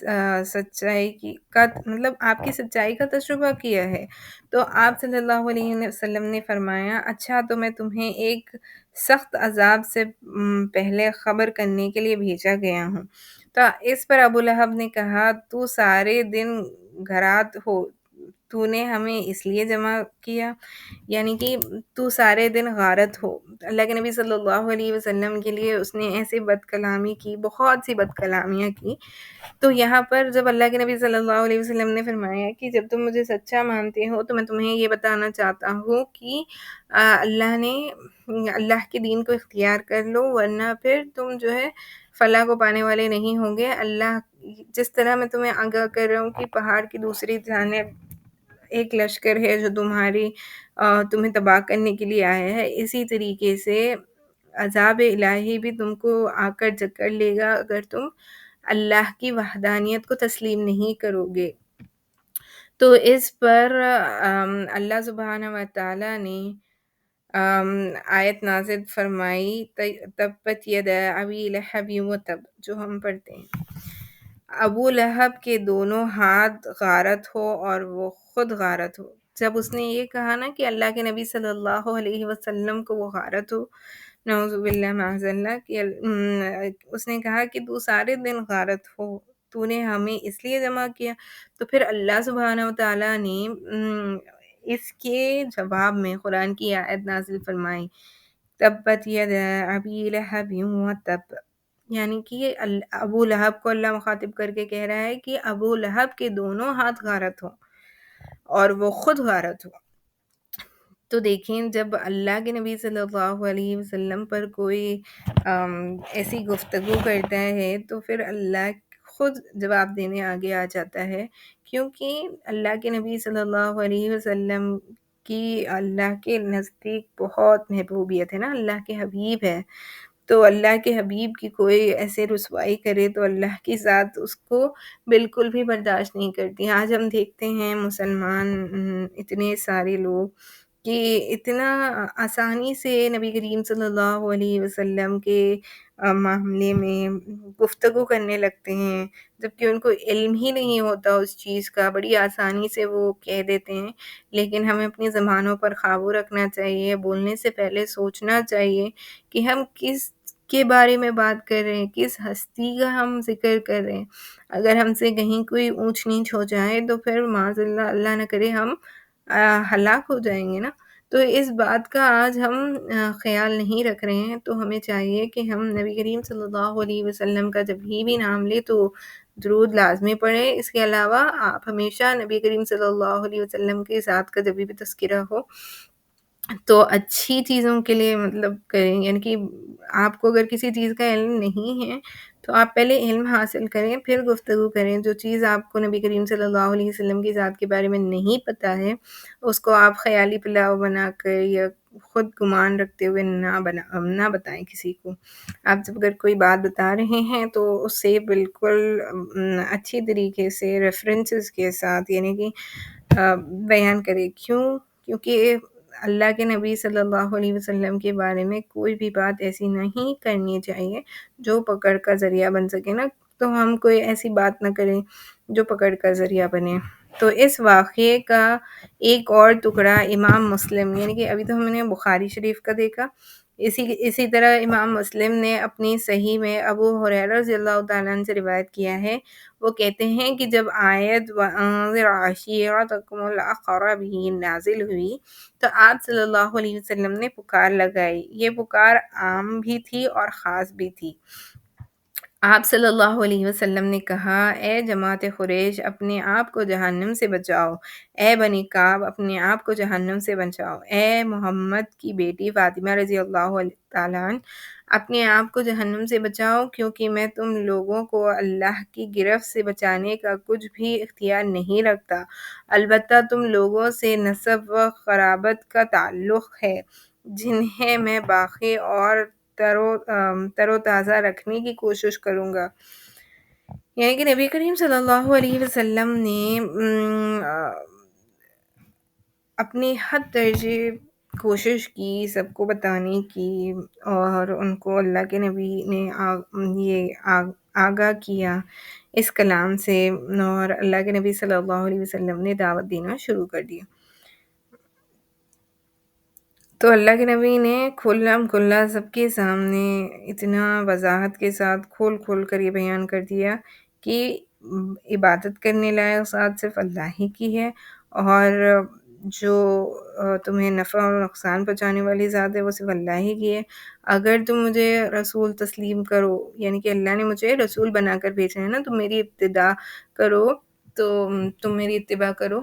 سچائی کا مطلب آپ کی سچائی کا تجربہ کیا ہے۔ تو آپ صلی اللہ علیہ وسلم نے فرمایا اچھا تو میں تمہیں ایک سخت عذاب سے پہلے خبر کرنے کے لیے بھیجا گیا ہوں۔ تو اس پر ابو لہب نے کہا تو سارے دن گھرات ہو، تو نے ہمیں اس لیے جمع کیا، یعنی کہ تو سارے دن غارت ہو۔ اللہ کے نبی صلی اللہ علیہ وسلم کے لیے اس نے ایسے بد کلامی کی، بہت سی بد کلامیاں کی۔ تو یہاں پر جب اللہ کے نبی صلی اللہ علیہ وسلم نے فرمایا کہ جب تم مجھے سچا مانتے ہو تو میں تمہیں یہ بتانا چاہتا ہوں کہ اللہ کے دین کو اختیار کر لو ورنہ پھر تم جو ہے فلاح کو پانے والے نہیں ہوں گے۔ اللہ جس طرح میں تمہیں آگاہ کر رہا ہوں کہ پہاڑ کی دوسری جانب ایک لشکر ہے جو تمہیں تباہ کرنے کے لیے آیا ہے، اسی طریقے سے عذاب الہی بھی تم کو آ کر جکڑ لے گا اگر تم اللہ کی وحدانیت کو تسلیم نہیں کرو گے۔ تو اس پر اللہ سبحانہ و تعالیٰ نے آیت نازل فرمائی تبت یدا ابی لہب وتب، جو ہم پڑھتے ہیں ابو لہب کے دونوں ہاتھ غارت ہو اور وہ خود غارت ہو۔ جب اس نے یہ کہا نا کہ اللہ کے نبی صلی اللہ علیہ وسلم کو وہ غارت ہو، نعوذ باللہ معاذ اللہ، کہ اس نے کہا کہ تو سارے دن غارت ہو، تو نے ہمیں اس لیے جمع کیا، تو پھر اللہ سبحانہ و تعالیٰ نے اس کے جواب میں قرآن کی آیت نازل فرمائی تبت یدا ابی لہب وتب، یعنی کہ ابو لہب کو اللہ مخاطب کر کے کہہ رہا ہے کہ ابو لہب کے دونوں ہاتھ غارت ہو اور وہ خود غارت ہو۔ تو دیکھیں جب اللہ کے نبی صلی اللہ علیہ وسلم پر کوئی ایسی گفتگو کرتا ہے تو پھر اللہ خود جواب دینے آگے آ جاتا ہے، کیونکہ اللہ کے نبی صلی اللہ علیہ وسلم کی اللہ کے نزدیک بہت محبوبیت ہے نا، اللہ کے حبیب ہے۔ تو اللہ کے حبیب کی کوئی ایسے رسوائی کرے تو اللہ کی ذات اس کو بالکل بھی برداشت نہیں کرتی۔ آج ہم دیکھتے ہیں مسلمان اتنے سارے لوگ کہ اتنا آسانی سے نبی کریم صلی اللہ علیہ وسلم کے معاملے میں گفتگو کرنے لگتے ہیں، جبکہ ان کو علم ہی نہیں ہوتا اس چیز کا، بڑی آسانی سے وہ کہہ دیتے ہیں۔ لیکن ہمیں اپنی زبانوں پر قابو رکھنا چاہیے، بولنے سے پہلے سوچنا چاہیے کہ ہم کس کے بارے میں بات کر رہے ہیں، کس ہستی کا ہم ذکر کر رہے ہیں۔ اگر ہم سے کہیں کوئی اونچ نیچ ہو جائے تو پھر معاذ اللہ، اللہ نہ کرے، ہم ہلاک ہو جائیں گے نا۔ تو اس بات کا آج ہم خیال نہیں رکھ رہے ہیں، تو ہمیں چاہیے کہ ہم نبی کریم صلی اللہ علیہ وسلم کا جب بھی نام لیں تو درود لازمی پڑھیں۔ اس کے علاوہ آپ ہمیشہ نبی کریم صلی اللہ علیہ وسلم کے ذات کا جب بھی تذکرہ ہو تو اچھی چیزوں کے لیے مطلب کریں، یعنی کہ آپ کو اگر کسی چیز کا علم نہیں ہے تو آپ پہلے علم حاصل کریں پھر گفتگو کریں۔ جو چیز آپ کو نبی کریم صلی اللہ علیہ وسلم کی ذات کے بارے میں نہیں پتہ ہے اس کو آپ خیالی پلاؤ بنا کر یا خود گمان رکھتے ہوئے نہ بتائیں کسی کو۔ آپ جب اگر کوئی بات بتا رہے ہیں تو اس سے بالکل اچھی طریقے سے ریفرنسز کے ساتھ یعنی کہ بیان کریں۔ کیونکہ اللہ کے نبی صلی اللہ علیہ وسلم کے بارے میں کوئی بھی بات ایسی نہیں کرنی چاہیے جو پکڑ کا ذریعہ بن سکے نا، تو ہم کوئی ایسی بات نہ کریں جو پکڑ کا ذریعہ بنے۔ تو اس واقعے کا ایک اور ٹکڑا امام مسلم، یعنی کہ ابھی تو ہم نے بخاری شریف کا دیکھا، اسی طرح امام مسلم نے اپنی صحیح میں ابو ہریرہ رضی اللہ تعالیٰ عنہ سے روایت کیا ہے، وہ کہتے ہیں کہ جب آیت وَأَنذِرْ عَشِيرَتَكُمُ الْأَقْرَبِينَ نازل ہوئی تو آپ صلی اللہ علیہ وسلم نے پکار لگائی۔ یہ پکار عام بھی تھی اور خاص بھی تھی۔ آپ صلی اللہ علیہ وسلم نے کہا، اے جماعت قریش، اپنے آپ کو جہنم سے بچاؤ، اے بنی کعب، اپنے آپ کو جہنم سے بچاؤ، اے محمد کی بیٹی فاطمہ رضی اللہ تعالیٰ عنہ، اپنے آپ کو جہنم سے بچاؤ، کیونکہ میں تم لوگوں کو اللہ کی گرفت سے بچانے کا کچھ بھی اختیار نہیں رکھتا، البتہ تم لوگوں سے نسب و قرابت کا تعلق ہے، جنہیں میں باقی اور تر و تازہ رکھنے کی کوشش کروں گا۔ یعنی کہ نبی کریم صلی اللہ علیہ وسلم نے اپنی حد درجے کوشش کی سب کو بتانے کی، اور ان کو اللہ کے نبی نے آگاہ کیا اس کلام سے، اور اللہ کے نبی صلی اللہ علیہ وسلم نے دعوت دینا شروع کر دیا۔ تو اللہ کے نبی نے کھلم کھلا سب کے سامنے اتنا وضاحت کے ساتھ کھول کر یہ بیان کر دیا کہ عبادت کرنے لائق ذات صرف اللہ ہی کی ہے، اور جو تمہیں نفع اور نقصان پہنچانے والی ذات ہے وہ صرف اللہ ہی کی ہے۔ اگر تم مجھے رسول تسلیم کرو، یعنی کہ اللہ نے مجھے رسول بنا کر بھیجا ہے نا، تم میری ابتدا کرو، تو تم میری اتباع کرو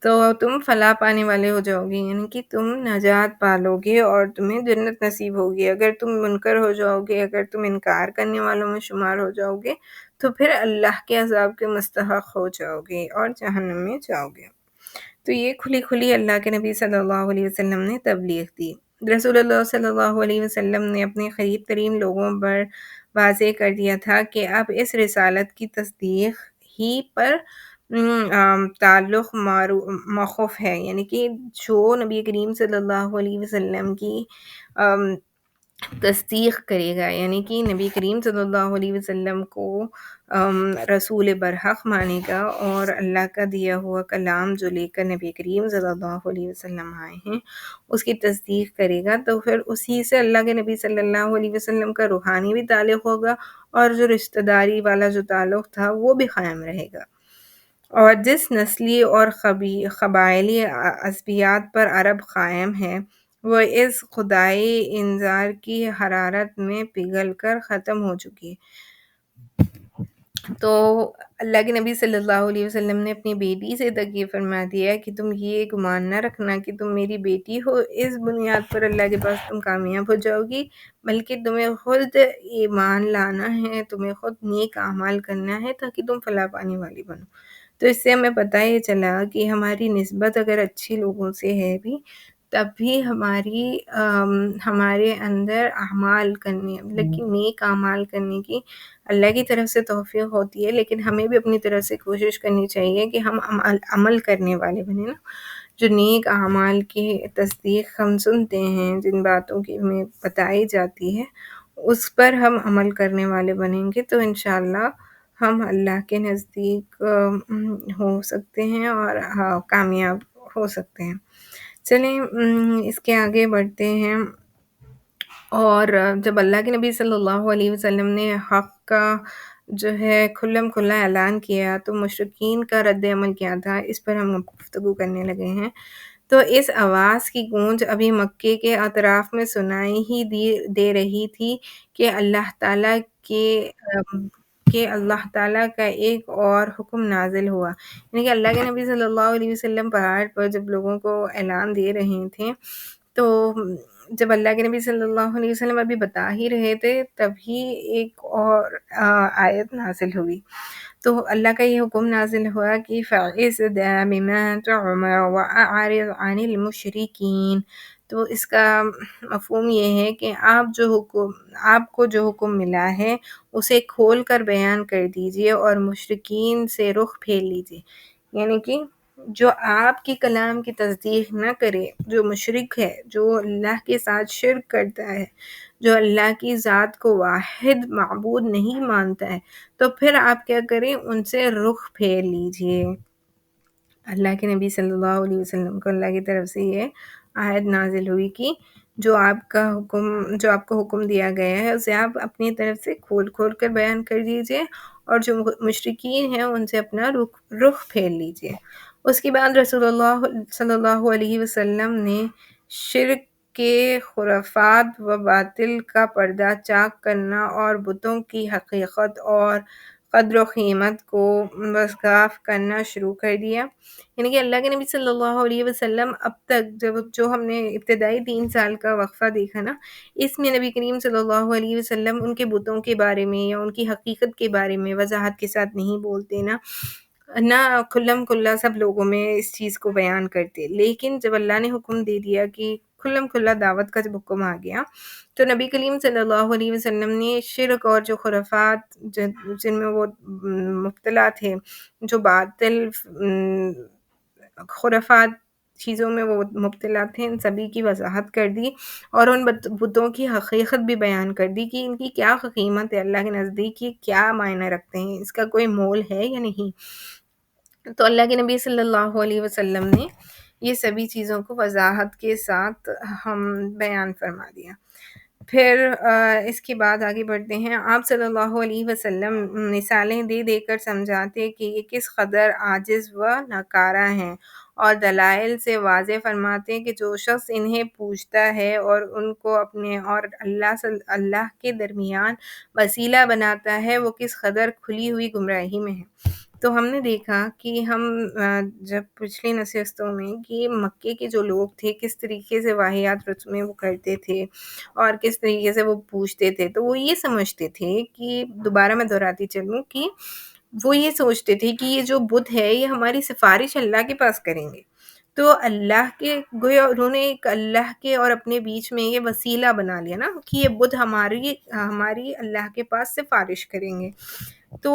تو تم فلاح پانے والے ہو جاؤ گے، یعنی کہ تم نجات پالو گے اور تمہیں جنت نصیب ہوگی۔ اگر تم منکر ہو جاؤ گے، اگر تم انکار کرنے والوں میں شمار ہو جاؤ گے تو پھر اللہ کے عذاب کے مستحق ہو جاؤ گے اور جہنم میں جاؤ گے۔ تو یہ کھلی اللہ کے نبی صلی اللہ علیہ وسلم نے تبلیغ دی۔ رسول اللہ صلی اللہ علیہ وسلم نے اپنے قریب ترین لوگوں پر واضح کر دیا تھا کہ اب اس رسالت کی تصدیق ہی پر تعلق موقوف ہے، یعنی کہ جو نبی کریم صلی اللہ علیہ وسلم کی تصدیق کرے گا، یعنی کہ نبی کریم صلی اللہ علیہ وسلم کو رسول برحق مانے گا اور اللہ کا دیا ہوا کلام جو لے کر نبی کریم صلی اللہ علیہ وسلم آئے ہیں اس کی تصدیق کرے گا، تو پھر اسی سے اللہ کے نبی صلی اللہ علیہ وسلم کا روحانی بھی تعلق ہوگا، اور جو رشتہ داری والا جو تعلق تھا وہ بھی قائم رہے گا۔ اور جس نسلی اور قبائلی عصبیات پر عرب قائم ہے وہ اس خدائی انذار کی حرارت میں پگھل کر ختم ہو چکی ہے۔ تو اللہ کے نبی صلی اللہ علیہ وسلم نے اپنی بیٹی سے تک یہ فرما دیا کہ تم یہ گمان نہ رکھنا کہ تم میری بیٹی ہو، اس بنیاد پر اللہ کے پاس تم کامیاب ہو جاؤ گی، بلکہ تمہیں خود ایمان لانا ہے، تمہیں خود نیک اعمال کرنا ہے تاکہ تم فلاح پانے والی بنو۔ تو اس سے ہمیں پتہ یہ چلا کہ ہماری نسبت اگر اچھی لوگوں سے ہے بھی تب بھی ہمارے اندر اعمال کرنے، لیکن نیک اعمال کرنے کی اللہ کی طرف سے توفیق ہوتی ہے، لیکن ہمیں بھی اپنی طرف سے کوشش کرنی چاہیے کہ ہم عمل کرنے والے بنیں نا، جو نیک اعمال کی تصدیق ہم سنتے ہیں، جن باتوں کی ہمیں بتائی جاتی ہے اس پر ہم عمل کرنے والے بنیں گے تو انشاءاللہ ہم اللہ کے نزدیک ہو سکتے ہیں اور کامیاب ہو سکتے ہیں۔ چلیں اس کے آگے بڑھتے ہیں، اور جب اللہ کے نبی صلی اللہ علیہ وسلم نے حق کا جو ہے کھلم کھلا اعلان کیا تو مشرکین کا رد عمل کیا تھا، اس پر ہم گفتگو کرنے لگے ہیں۔ تو اس آواز کی گونج ابھی مکے کے اطراف میں سنائی ہی دے رہی تھی کہ اللہ تعالیٰ کا ایک اور حکم نازل ہوا، یعنی کہ اللہ کے نبی صلی اللہ علیہ وسلم پہاڑ پر جب لوگوں کو اعلان دے رہے تھے، تو جب اللہ کے نبی صلی اللہ علیہ وسلم ابھی بتا ہی رہے تھے تبھی ایک اور آیت نازل ہوئی۔ تو اللہ کا یہ حکم نازل ہوا کہ فَاصْدَعْ بِمَا تُؤْمَرُ وَأَعْرِضْ عَنِ الْمُشْرِكِينَ۔ تو اس کا مفہوم یہ ہے کہ آپ کو جو حکم ملا ہے اسے کھول کر بیان کر دیجئے اور مشرکین سے رخ پھیر لیجئے، یعنی کہ جو آپ کے کلام کی تصدیق نہ کرے، جو مشرک ہے، جو اللہ کے ساتھ شرک کرتا ہے، جو اللہ کی ذات کو واحد معبود نہیں مانتا ہے، تو پھر آپ کیا کریں؟ ان سے رخ پھیر لیجئے۔ اللہ کے نبی صلی اللہ علیہ وسلم کو اللہ کی طرف سے یہ آیت نازل ہوئی کہ جو آپ کو حکم دیا گیا ہے اسے آپ اپنی طرف سے کھول کھول کر بیان کر دیجئے، اور جو مشرکین ہیں ان سے اپنا رخ پھیر لیجئے۔ اس کے بعد رسول اللہ صلی اللہ علیہ وسلم نے شرک کے خرافات و باطل کا پردہ چاک کرنا اور بتوں کی حقیقت اور قدر و قیمت کو بازگاف کرنا شروع کر دیا۔ یعنی کہ اللہ کے نبی صلی اللہ علیہ وسلم اب تک جو ہم نے ابتدائی 3 سال کا وقفہ دیکھا نا، اس میں نبی کریم صلی اللہ علیہ وسلم ان کے بتوں کے بارے میں یا ان کی حقیقت کے بارے میں وضاحت کے ساتھ نہیں بولتے، نہ کھلم کھلا سب لوگوں میں اس چیز کو بیان کرتے، لیکن جب اللہ نے حکم دے دیا کہ کھلم کھلا دعوت کا جب حکم آ گیا، تو نبی کریم صلی اللہ علیہ وسلم نے شرک اور جو خرافات جن میں وہ مبتلا تھے، جو باطل خرافات چیزوں میں وہ مبتلا تھے، ان سبھی کی وضاحت کر دی، اور ان بتوں کی حقیقت بھی بیان کر دی کہ ان کی کیا قیمت ہے اللہ کے نزدیک، یہ کیا معنی رکھتے ہیں، اس کا کوئی مول ہے یا نہیں۔ تو اللہ کے نبی صلی اللہ علیہ وسلم نے یہ سبھی چیزوں کو وضاحت کے ساتھ ہم بیان فرما دیا۔ پھر اس کے بعد آگے بڑھتے ہیں۔ آپ صلی اللہ علیہ وسلم مثالیں دے دے کر سمجھاتے کہ یہ کس قدر عاجز و ناکارہ ہیں، اور دلائل سے واضح فرماتے کہ جو شخص انہیں پوجتا ہے اور ان کو اپنے اور اللہ کے درمیان وسیلہ بناتا ہے، وہ کس قدر کھلی ہوئی گمراہی میں ہے۔ تو ہم نے دیکھا کہ ہم جب پچھلی نشستوں میں کہ مکے کے جو لوگ تھے کس طریقے سے واہیات رسمیں وہ کرتے تھے اور کس طریقے سے وہ پوچھتے تھے، تو وہ یہ سمجھتے تھے کہ دوبارہ میں دہراتی چلوں کہ وہ یہ سوچتے تھے کہ یہ جو بت ہے یہ ہماری سفارش اللہ کے پاس کریں گے، تو اللہ کے گویا انہوں نے ایک اللہ کے اور اپنے بیچ میں یہ وسیلہ بنا لیا نا کہ یہ بت ہماری اللہ کے پاس سفارش کریں گے۔ تو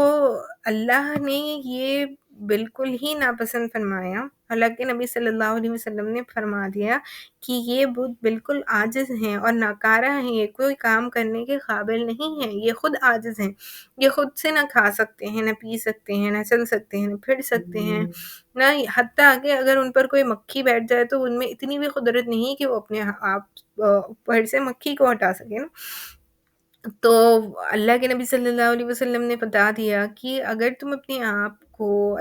اللہ نے یہ بالکل ہی ناپسند فرمایا۔ اللہ کے نبی صلی اللہ علیہ وسلم نے فرما دیا کہ یہ بت بالکل عاجز ہیں اور ناکارہ ہیں، یہ کوئی کام کرنے کے قابل نہیں ہیں، یہ خود عاجز ہیں، یہ خود سے نہ کھا سکتے ہیں، نہ پی سکتے ہیں، نہ چل سکتے ہیں، نہ پھر سکتے ہیں، نہ حتیٰ کہ اگر ان پر کوئی مکھی بیٹھ جائے تو ان میں اتنی بھی قدرت نہیں کہ وہ اپنے آپ اوپر سے مکھی کو ہٹا سکے نا۔ تو اللہ کے نبی صلی اللہ علیہ وسلم نے بتا دیا کہ اگر تم اپنے آپ کو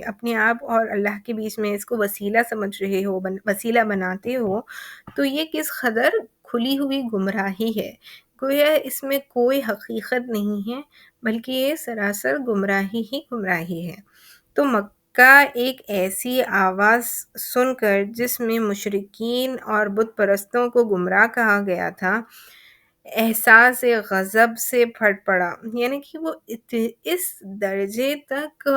اپنے آپ اور اللہ کے بیچ میں اس کو وسیلہ سمجھ رہے ہو، وسیلہ بناتے ہو، تو یہ کس قدر کھلی ہوئی گمراہی ہے۔ گویا اس میں کوئی حقیقت نہیں ہے، بلکہ یہ سراسر گمراہی ہی گمراہی ہے۔ تو مکہ ایک ایسی آواز سن کر جس میں مشرکین اور بت پرستوں کو گمراہ کہا گیا تھا، احساس غضب سے پھٹ پڑا، یعنی کہ وہ اس درجے تک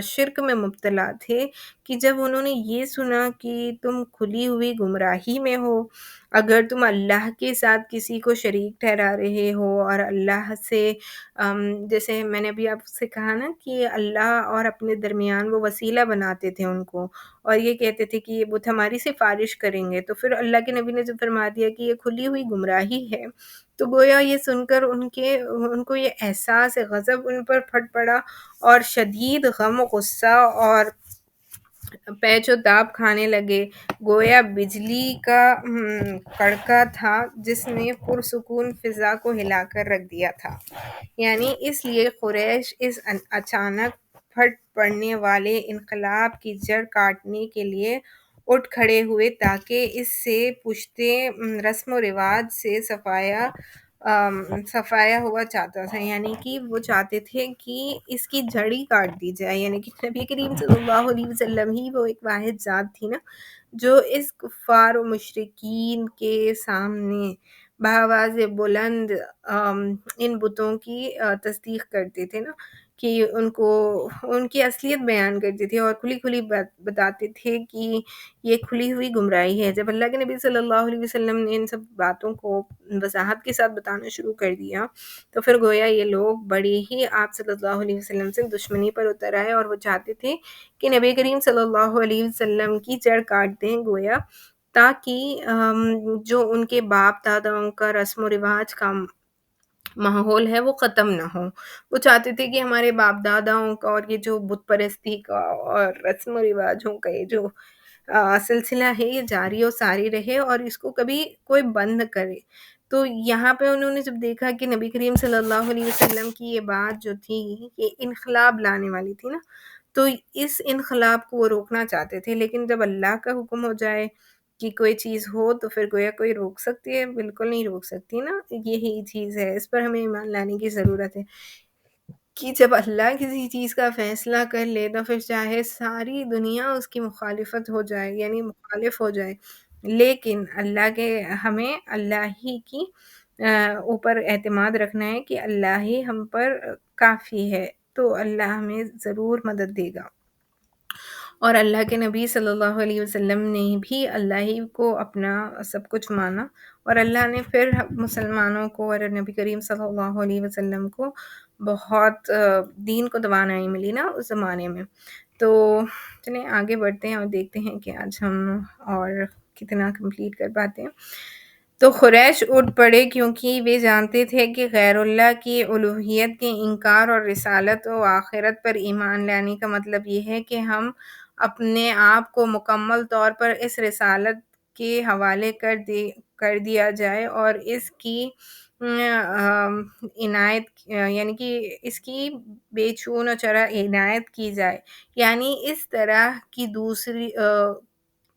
شرک میں مبتلا تھے کہ جب انہوں نے یہ سنا کہ تم کھلی ہوئی گمراہی میں ہو، اگر تم اللہ کے ساتھ کسی کو شریک ٹھہرا رہے ہو اور اللہ سے جیسے میں نے ابھی آپ سے کہا نا کہ اللہ اور اپنے درمیان وہ وسیلہ بناتے تھے ان کو، اور یہ کہتے تھے کہ یہ بت ہماری سفارش کریں گے، تو پھر اللہ کے نبی نے جو فرما دیا کہ یہ کھلی ہوئی گمراہی ہے، تو گویا یہ سن کر ان کو یہ احساس غضب ان پر پھٹ پڑا، اور شدید غم و غصہ اور پیچ و تاب کھانے لگے، گویا بجلی کا کڑکا تھا جس نے پرسکون فضا کو ہلا کر رکھ دیا تھا۔ یعنی اس لیے قریش اس اچانک پھٹ پڑنے والے انقلاب کی جڑ کاٹنے کے لیے اٹھ کھڑے ہوئے تاکہ اس سے پشتے رسم و رواج سے صفایا ہوا چاہتا تھا، یعنی کہ وہ چاہتے تھے کہ اس کی جڑ ہی کاٹ دی جائے، یعنی کہ نبی کریم صلی اللہ علیہ وسلم ہی وہ ایک واحد ذات تھی نا جو اس کفار و مشرکین کے سامنے بآواز بلند ان بتوں کی تصدیق کرتے تھے نا کہ ان کو ان کی اصلیت بیان کرتے تھے اور کھلی کھلی بتاتے تھے کہ یہ کھلی ہوئی گمراہی ہے۔ جب اللہ کے نبی صلی اللہ علیہ وسلم نے ان سب باتوں کو وضاحت کے ساتھ بتانا شروع کر دیا تو پھر گویا یہ لوگ بڑی ہی آپ صلی اللہ علیہ وسلم سے دشمنی پر اتر آئے اور وہ چاہتے تھے کہ نبی کریم صلی اللہ علیہ وسلم کی جڑ کاٹ دیں گویا، تاکہ جو ان کے باپ داداؤں کا رسم و رواج کا ماحول ہے وہ ختم نہ ہو۔ وہ چاہتے تھے کہ ہمارے باپ داداؤں کا اور یہ جو بت پرستی کا اور رسم و رواجوں کا یہ جو سلسلہ ہے یہ جاری و ساری رہے اور اس کو کبھی کوئی بند کرے۔ تو یہاں پہ انہوں نے جب دیکھا کہ نبی کریم صلی اللہ علیہ وسلم کی یہ بات جو تھی یہ انقلاب لانے والی تھی نا، تو اس انقلاب کو وہ روکنا چاہتے تھے، لیکن جب اللہ کا حکم ہو جائے کہ کوئی چیز ہو تو پھر گویا کوئی روک سکتی ہے؟ بالکل نہیں روک سکتی نا۔ یہی چیز ہے، اس پر ہمیں ایمان لانے کی ضرورت ہے کہ جب اللہ کسی چیز کا فیصلہ کر لے تو پھر چاہے ساری دنیا اس کی مخالفت ہو جائے، یعنی مخالف ہو جائے، لیکن ہمیں اللہ ہی کی اوپر اعتماد رکھنا ہے کہ اللہ ہی ہم پر کافی ہے، تو اللہ ہمیں ضرور مدد دے گا۔ اور اللہ کے نبی صلی اللہ علیہ وسلم نے بھی اللہ ہی کو اپنا سب کچھ مانا، اور اللہ نے پھر مسلمانوں کو اور نبی کریم صلی اللہ علیہ وسلم کو بہت دین کو توانائی ملی نا اس زمانے میں۔ تو چلیں آگے بڑھتے ہیں اور دیکھتے ہیں کہ آج ہم اور کتنا کمپلیٹ کر پاتے ہیں۔ تو قریش اٹھ پڑے کیونکہ وہ جانتے تھے کہ غیر اللہ کی الوہیت کے انکار اور رسالت و آخرت پر ایمان لانے کا مطلب یہ ہے کہ ہم اپنے آپ کو مکمل طور پر اس رسالت کے حوالے کر دیا جائے اور اس کی عنایت یعنی کہ اس کی بے چون و چرا عنایت کی جائے، یعنی اس طرح کی دوسری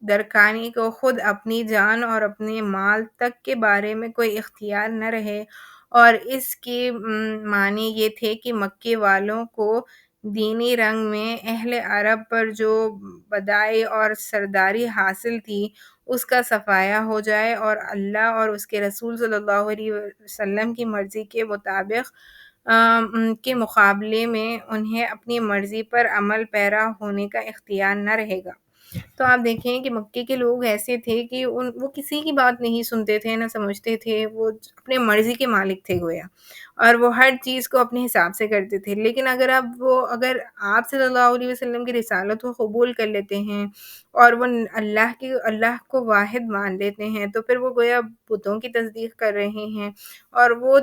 درکانی کو خود اپنی جان اور اپنے مال تک کے بارے میں کوئی اختیار نہ رہے۔ اور اس کے معنی یہ تھے کہ مکے والوں کو دینی رنگ میں اہل عرب پر جو بدائی اور سرداری حاصل تھی اس کا صفایا ہو جائے اور اللہ اور اس کے رسول صلی اللہ علیہ وسلم کی مرضی کے مطابق کے مقابلے میں انہیں اپنی مرضی پر عمل پیرا ہونے کا اختیار نہ رہے گا۔ تو آپ دیکھیں کہ مکے کے لوگ ایسے تھے کہ وہ کسی کی بات نہیں سنتے تھے نہ سمجھتے تھے، وہ اپنے مرضی کے مالک تھے گویا، اور وہ ہر چیز کو اپنے حساب سے کرتے تھے۔ لیکن اگر آپ صلی اللہ علیہ وسلم کی رسالت کو قبول کر لیتے ہیں اور وہ اللہ کو واحد مان لیتے ہیں تو پھر وہ گویا بتوں کی تصدیق کر رہے ہیں، اور وہ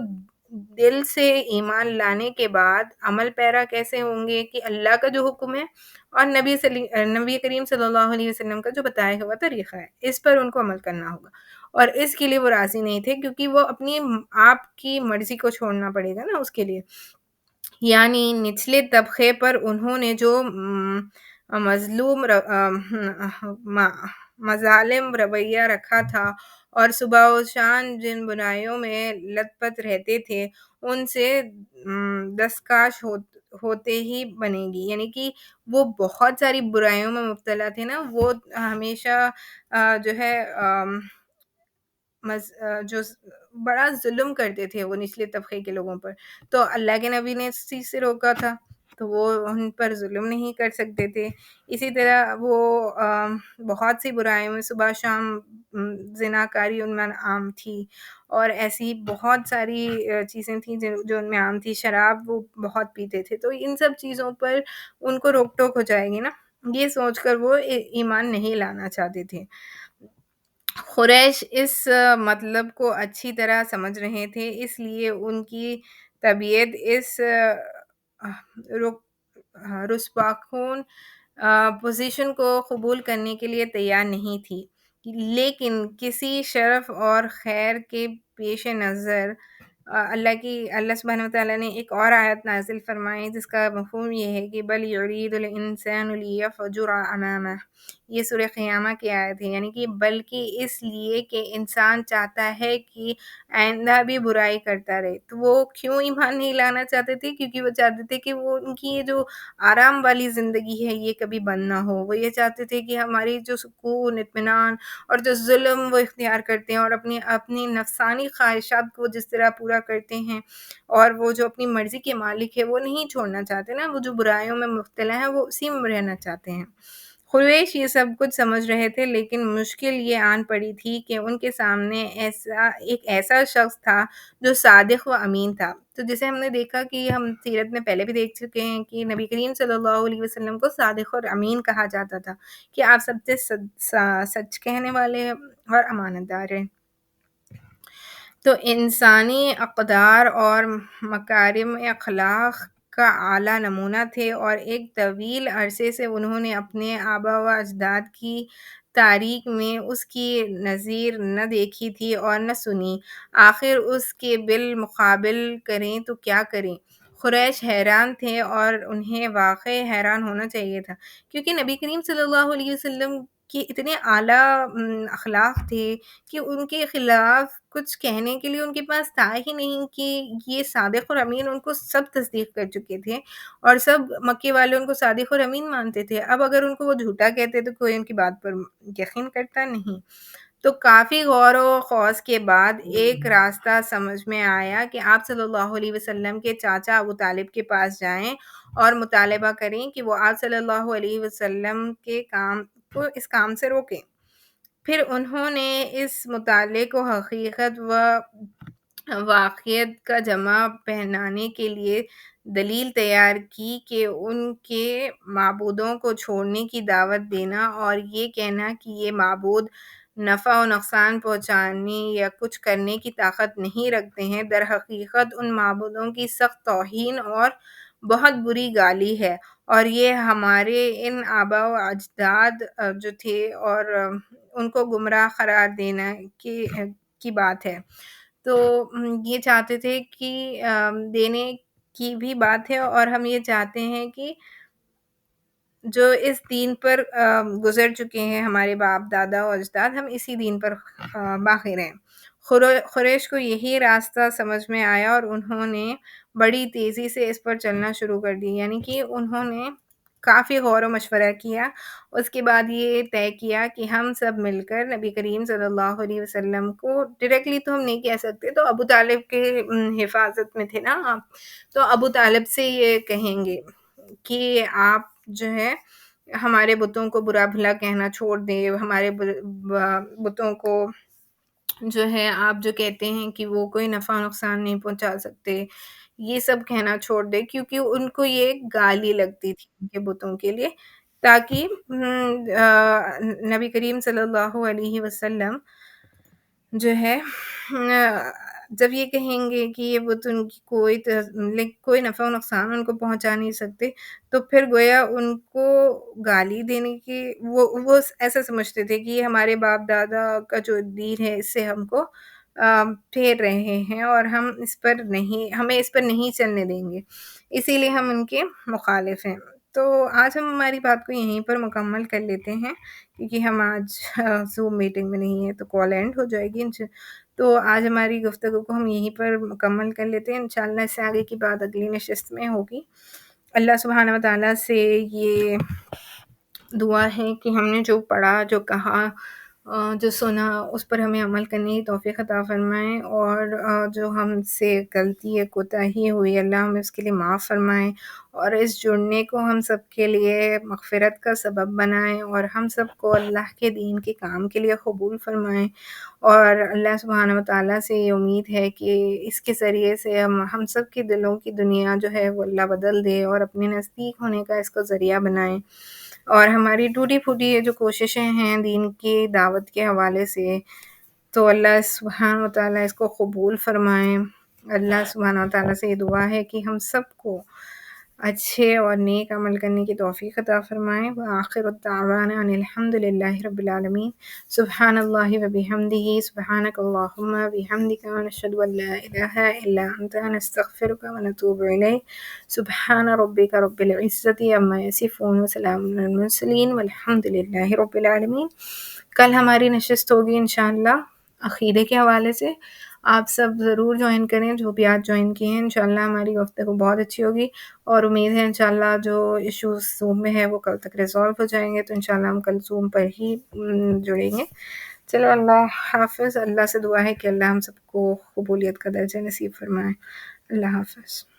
دل سے ایمان لانے کے بعد عمل پیرا کیسے ہوں گے کہ اللہ کا جو حکم ہے اور نبی کریم صلی اللہ علیہ وسلم کا جو بتایا ہوا طریقہ ہے اس پر ان کو عمل کرنا ہوگا، اور اس کے لیے وہ راضی نہیں تھے کیونکہ وہ اپنی آپ کی مرضی کو چھوڑنا پڑے گا نا اس کے لیے۔ یعنی نچلے طبقے پر انہوں نے جو مظالم رویہ رکھا تھا اور صبح و شام جن برائیوں میں لت پت رہتے تھے ان سے دستکش ہوتے ہی بنے گی، یعنی کہ وہ بہت ساری برائیوں میں مبتلا تھے نا، وہ ہمیشہ جو ہے جو بڑا ظلم کرتے تھے وہ نچلے طبقے کے لوگوں پر، تو اللہ کے نبی نے اس چیز سے روکا تھا تو وہ ان پر ظلم نہیں کر سکتے تھے۔ اسی طرح وہ بہت سی برائیوں میں صبح شام زناکاری ان میں عام تھی، اور ایسی بہت ساری چیزیں تھیں جو ان میں عام تھی، شراب وہ بہت پیتے تھے، تو ان سب چیزوں پر ان کو روک ٹوک ہو جائے گی نا، یہ سوچ کر وہ ایمان نہیں لانا چاہتے تھے۔ قریش اس مطلب کو اچھی طرح سمجھ رہے تھے، اس لیے ان کی طبیعت اس رسواخون پوزیشن کو قبول کرنے کے لیے تیار نہیں تھی، لیکن کسی شرف اور خیر کے پیش نظر اللہ سبحانہ وتعالیٰ نے ایک اور آیت نازل فرمائی جس کا مفہوم یہ ہے کہ بل یرید الانسان لیفجر امامہ، یہ سورہ قیامہ کی آیت ہے، یعنی کہ بلکہ اس لیے کہ انسان چاہتا ہے کہ آئندہ بھی برائی کرتا رہے۔ تو وہ کیوں ایمان نہیں لانا چاہتے تھے؟ کیونکہ وہ چاہتے تھے کہ وہ ان کی یہ جو آرام والی زندگی ہے یہ کبھی بند نہ ہو، وہ یہ چاہتے تھے کہ ہماری جو سکون، اطمینان اور جو ظلم وہ اختیار کرتے ہیں اور اپنی نفسانی خواہشات کو جس طرح پورا پورا کرتے ہیں، اور وہ جو اپنی مرضی کے مالک ہے وہ نہیں چھوڑنا چاہتے نا، وہ جو برائیوں میں مبتلا ہیں وہ اسی میں رہنا چاہتے ہیں۔ قریش یہ سب کچھ سمجھ رہے تھے، لیکن مشکل یہ آن پڑی تھی کہ ان کے سامنے ایسا شخص تھا جو صادق و امین تھا۔ تو جیسے ہم نے دیکھا کہ ہم سیرت میں پہلے بھی دیکھ چکے ہیں کہ نبی کریم صلی اللہ علیہ وسلم کو صادق اور امین کہا جاتا تھا، کہ آپ سب سے سچ کہنے والے اور امانت دار ہیں۔ تو انسانی اقدار اور مکارم اخلاق کا اعلیٰ نمونہ تھے، اور ایک طویل عرصے سے انہوں نے اپنے آبا و اجداد کی تاریخ میں اس کی نظیر نہ دیکھی تھی اور نہ سنی، آخر اس کے بالمقابل کریں تو کیا کریں۔ قریش حیران تھے، اور انہیں واقعی حیران ہونا چاہیے تھا، کیونکہ نبی کریم صلی اللہ علیہ وسلم کے اتنے اعلیٰ اخلاق تھے کہ ان کے خلاف کچھ کہنے کے لیے ان کے پاس تھا ہی نہیں، کہ یہ صادق اور امین ان کو سب تصدیق کر چکے تھے، اور سب مکے والے ان کو صادق اور امین مانتے تھے۔ اب اگر ان کو وہ جھوٹا کہتے تو کوئی ان کی بات پر یقین کرتا نہیں۔ تو کافی غور و خوض کے بعد ایک راستہ سمجھ میں آیا کہ آپ صلی اللہ علیہ وسلم کے چاچا ابو طالب کے پاس جائیں اور مطالبہ کریں کہ وہ آپ صلی اللہ علیہ وسلم کے کام کو اس کام سے روکیں۔ پھر انہوں نے اس مطالعے کو حقیقت و واقعیت کا جمع پہنانے کے لیے دلیل تیار کی کہ ان کے معبودوں کو چھوڑنے کی دعوت دینا اور یہ کہنا کہ یہ معبود نفع و نقصان پہنچانے یا کچھ کرنے کی طاقت نہیں رکھتے ہیں، در حقیقت ان معبودوں کی سخت توہین اور بہت بری گالی ہے، اور یہ ہمارے ان آبا و اجداد جو تھے اور ان کو گمراہ قرار دینا کی بات ہے۔ تو یہ چاہتے تھے کہ دینے کی بھی بات ہے، اور ہم یہ چاہتے ہیں کہ جو اس دین پر گزر چکے ہیں ہمارے باپ دادا اور اجداد، ہم اسی دین پر باقی رہیں۔ قریش کو یہی راستہ سمجھ میں آیا، اور انہوں نے بڑی تیزی سے اس پر چلنا شروع کر دی، یعنی کہ انہوں نے کافی غور و مشورہ کیا۔ اس کے بعد یہ طے کیا کہ ہم سب مل کر نبی کریم صلی اللہ علیہ وسلم کو ڈائریکٹلی تو ہم نہیں کہہ سکتے، تو ابو طالب کے حفاظت میں تھے نا آپ، تو ابو طالب سے یہ کہیں گے کہ آپ جو ہے ہمارے بتوں کو برا بھلا کہنا چھوڑ دیں، ہمارے بتوں کو جو ہے آپ جو کہتے ہیں کہ وہ کوئی نفع نقصان نہیں پہنچا سکتے، یہ سب کہنا چھوڑ دے، کیونکہ ان کو یہ گالی لگتی تھی ان کے بتوں کے لیے، تاکہ نبی کریم صلی اللہ علیہ وسلم جو ہے جب یہ کہیں گے کہ یہ بت ان کی کوئی نفع و نقصان ان کو پہنچا نہیں سکتے، تو پھر گویا ان کو گالی دینے کی وہ ایسا سمجھتے تھے کہ یہ ہمارے باپ دادا کا جو دین ہے اس سے ہم کو پھیر رہے ہیں، اور ہمیں اس پر نہیں چلنے دیں گے، اسی لیے ہم ان کے مخالف ہیں۔ تو آج ہم ہماری بات کو یہیں پر مکمل کر لیتے ہیں، کیونکہ ہم آج زوم میٹنگ میں نہیں ہیں تو کال اینڈ ہو جائے گی۔ تو آج ہماری گفتگو کو ہم یہیں پر مکمل کر لیتے ہیں، انشاءاللہ اس سے آگے کی بات اگلی نشست میں ہوگی۔ اللہ سبحانہ و تعالیٰ سے یہ دعا ہے کہ ہم نے جو پڑھا، جو کہا، جو سنا، اس پر ہمیں عمل کرنے کی توفیق عطا فرمائیں، اور جو ہم سے غلطی یا کوتاہی ہوئی اللہ ہمیں اس کے لیے معاف فرمائیں، اور اس جڑنے کو ہم سب کے لیے مغفرت کا سبب بنائیں، اور ہم سب کو اللہ کے دین کے کام کے لیے قبول فرمائیں، اور اللہ سبحانہ و تعالیٰ سے یہ امید ہے کہ اس کے ذریعے سے ہم سب کے دلوں کی دنیا جو ہے وہ اللہ بدل دے، اور اپنے نزدیک ہونے کا اس کو ذریعہ بنائیں، اور ہماری ٹوٹی پھوٹی یہ جو کوششیں ہیں دین کی دعوت کے حوالے سے، تو اللہ سبحانہ و تعالیٰ اس کو قبول فرمائیں۔ اللہ سبحانہ و تعالیٰ سے یہ دعا ہے کہ ہم سب کو اچھے اور نیک عمل کرنے کی توفیق عطا فرمائیں۔ وآخر الدعوانا ان الحمد للہ رب العالمین۔ سبحان اللہ وبحمدہ، سبحانک اللہم وبحمدک، ونشہد ان لا الہ الا انت، نستغفرک ونتوب الیک۔ سبحان ربک رب العزۃ عما یصفون، وسلام علی المرسلین، والحمد للہ رب العالمین۔ کل ہماری نشست ہوگی انشاءاللہ عقیدے کے حوالے سے، آپ سب ضرور جوائن کریں، جو بھی آج جوائن کیے ہیں، انشاءاللہ ہماری گفتگو بہت اچھی ہوگی، اور امید ہے انشاءاللہ جو ایشوز زوم میں ہے وہ کل تک ریزالو ہو جائیں گے، تو انشاءاللہ ہم کل زوم پر ہی جڑیں گے۔ چلو اللہ حافظ، اللہ سے دعا ہے کہ اللہ ہم سب کو قبولیت کا درجہ نصیب فرمائے۔ اللہ حافظ۔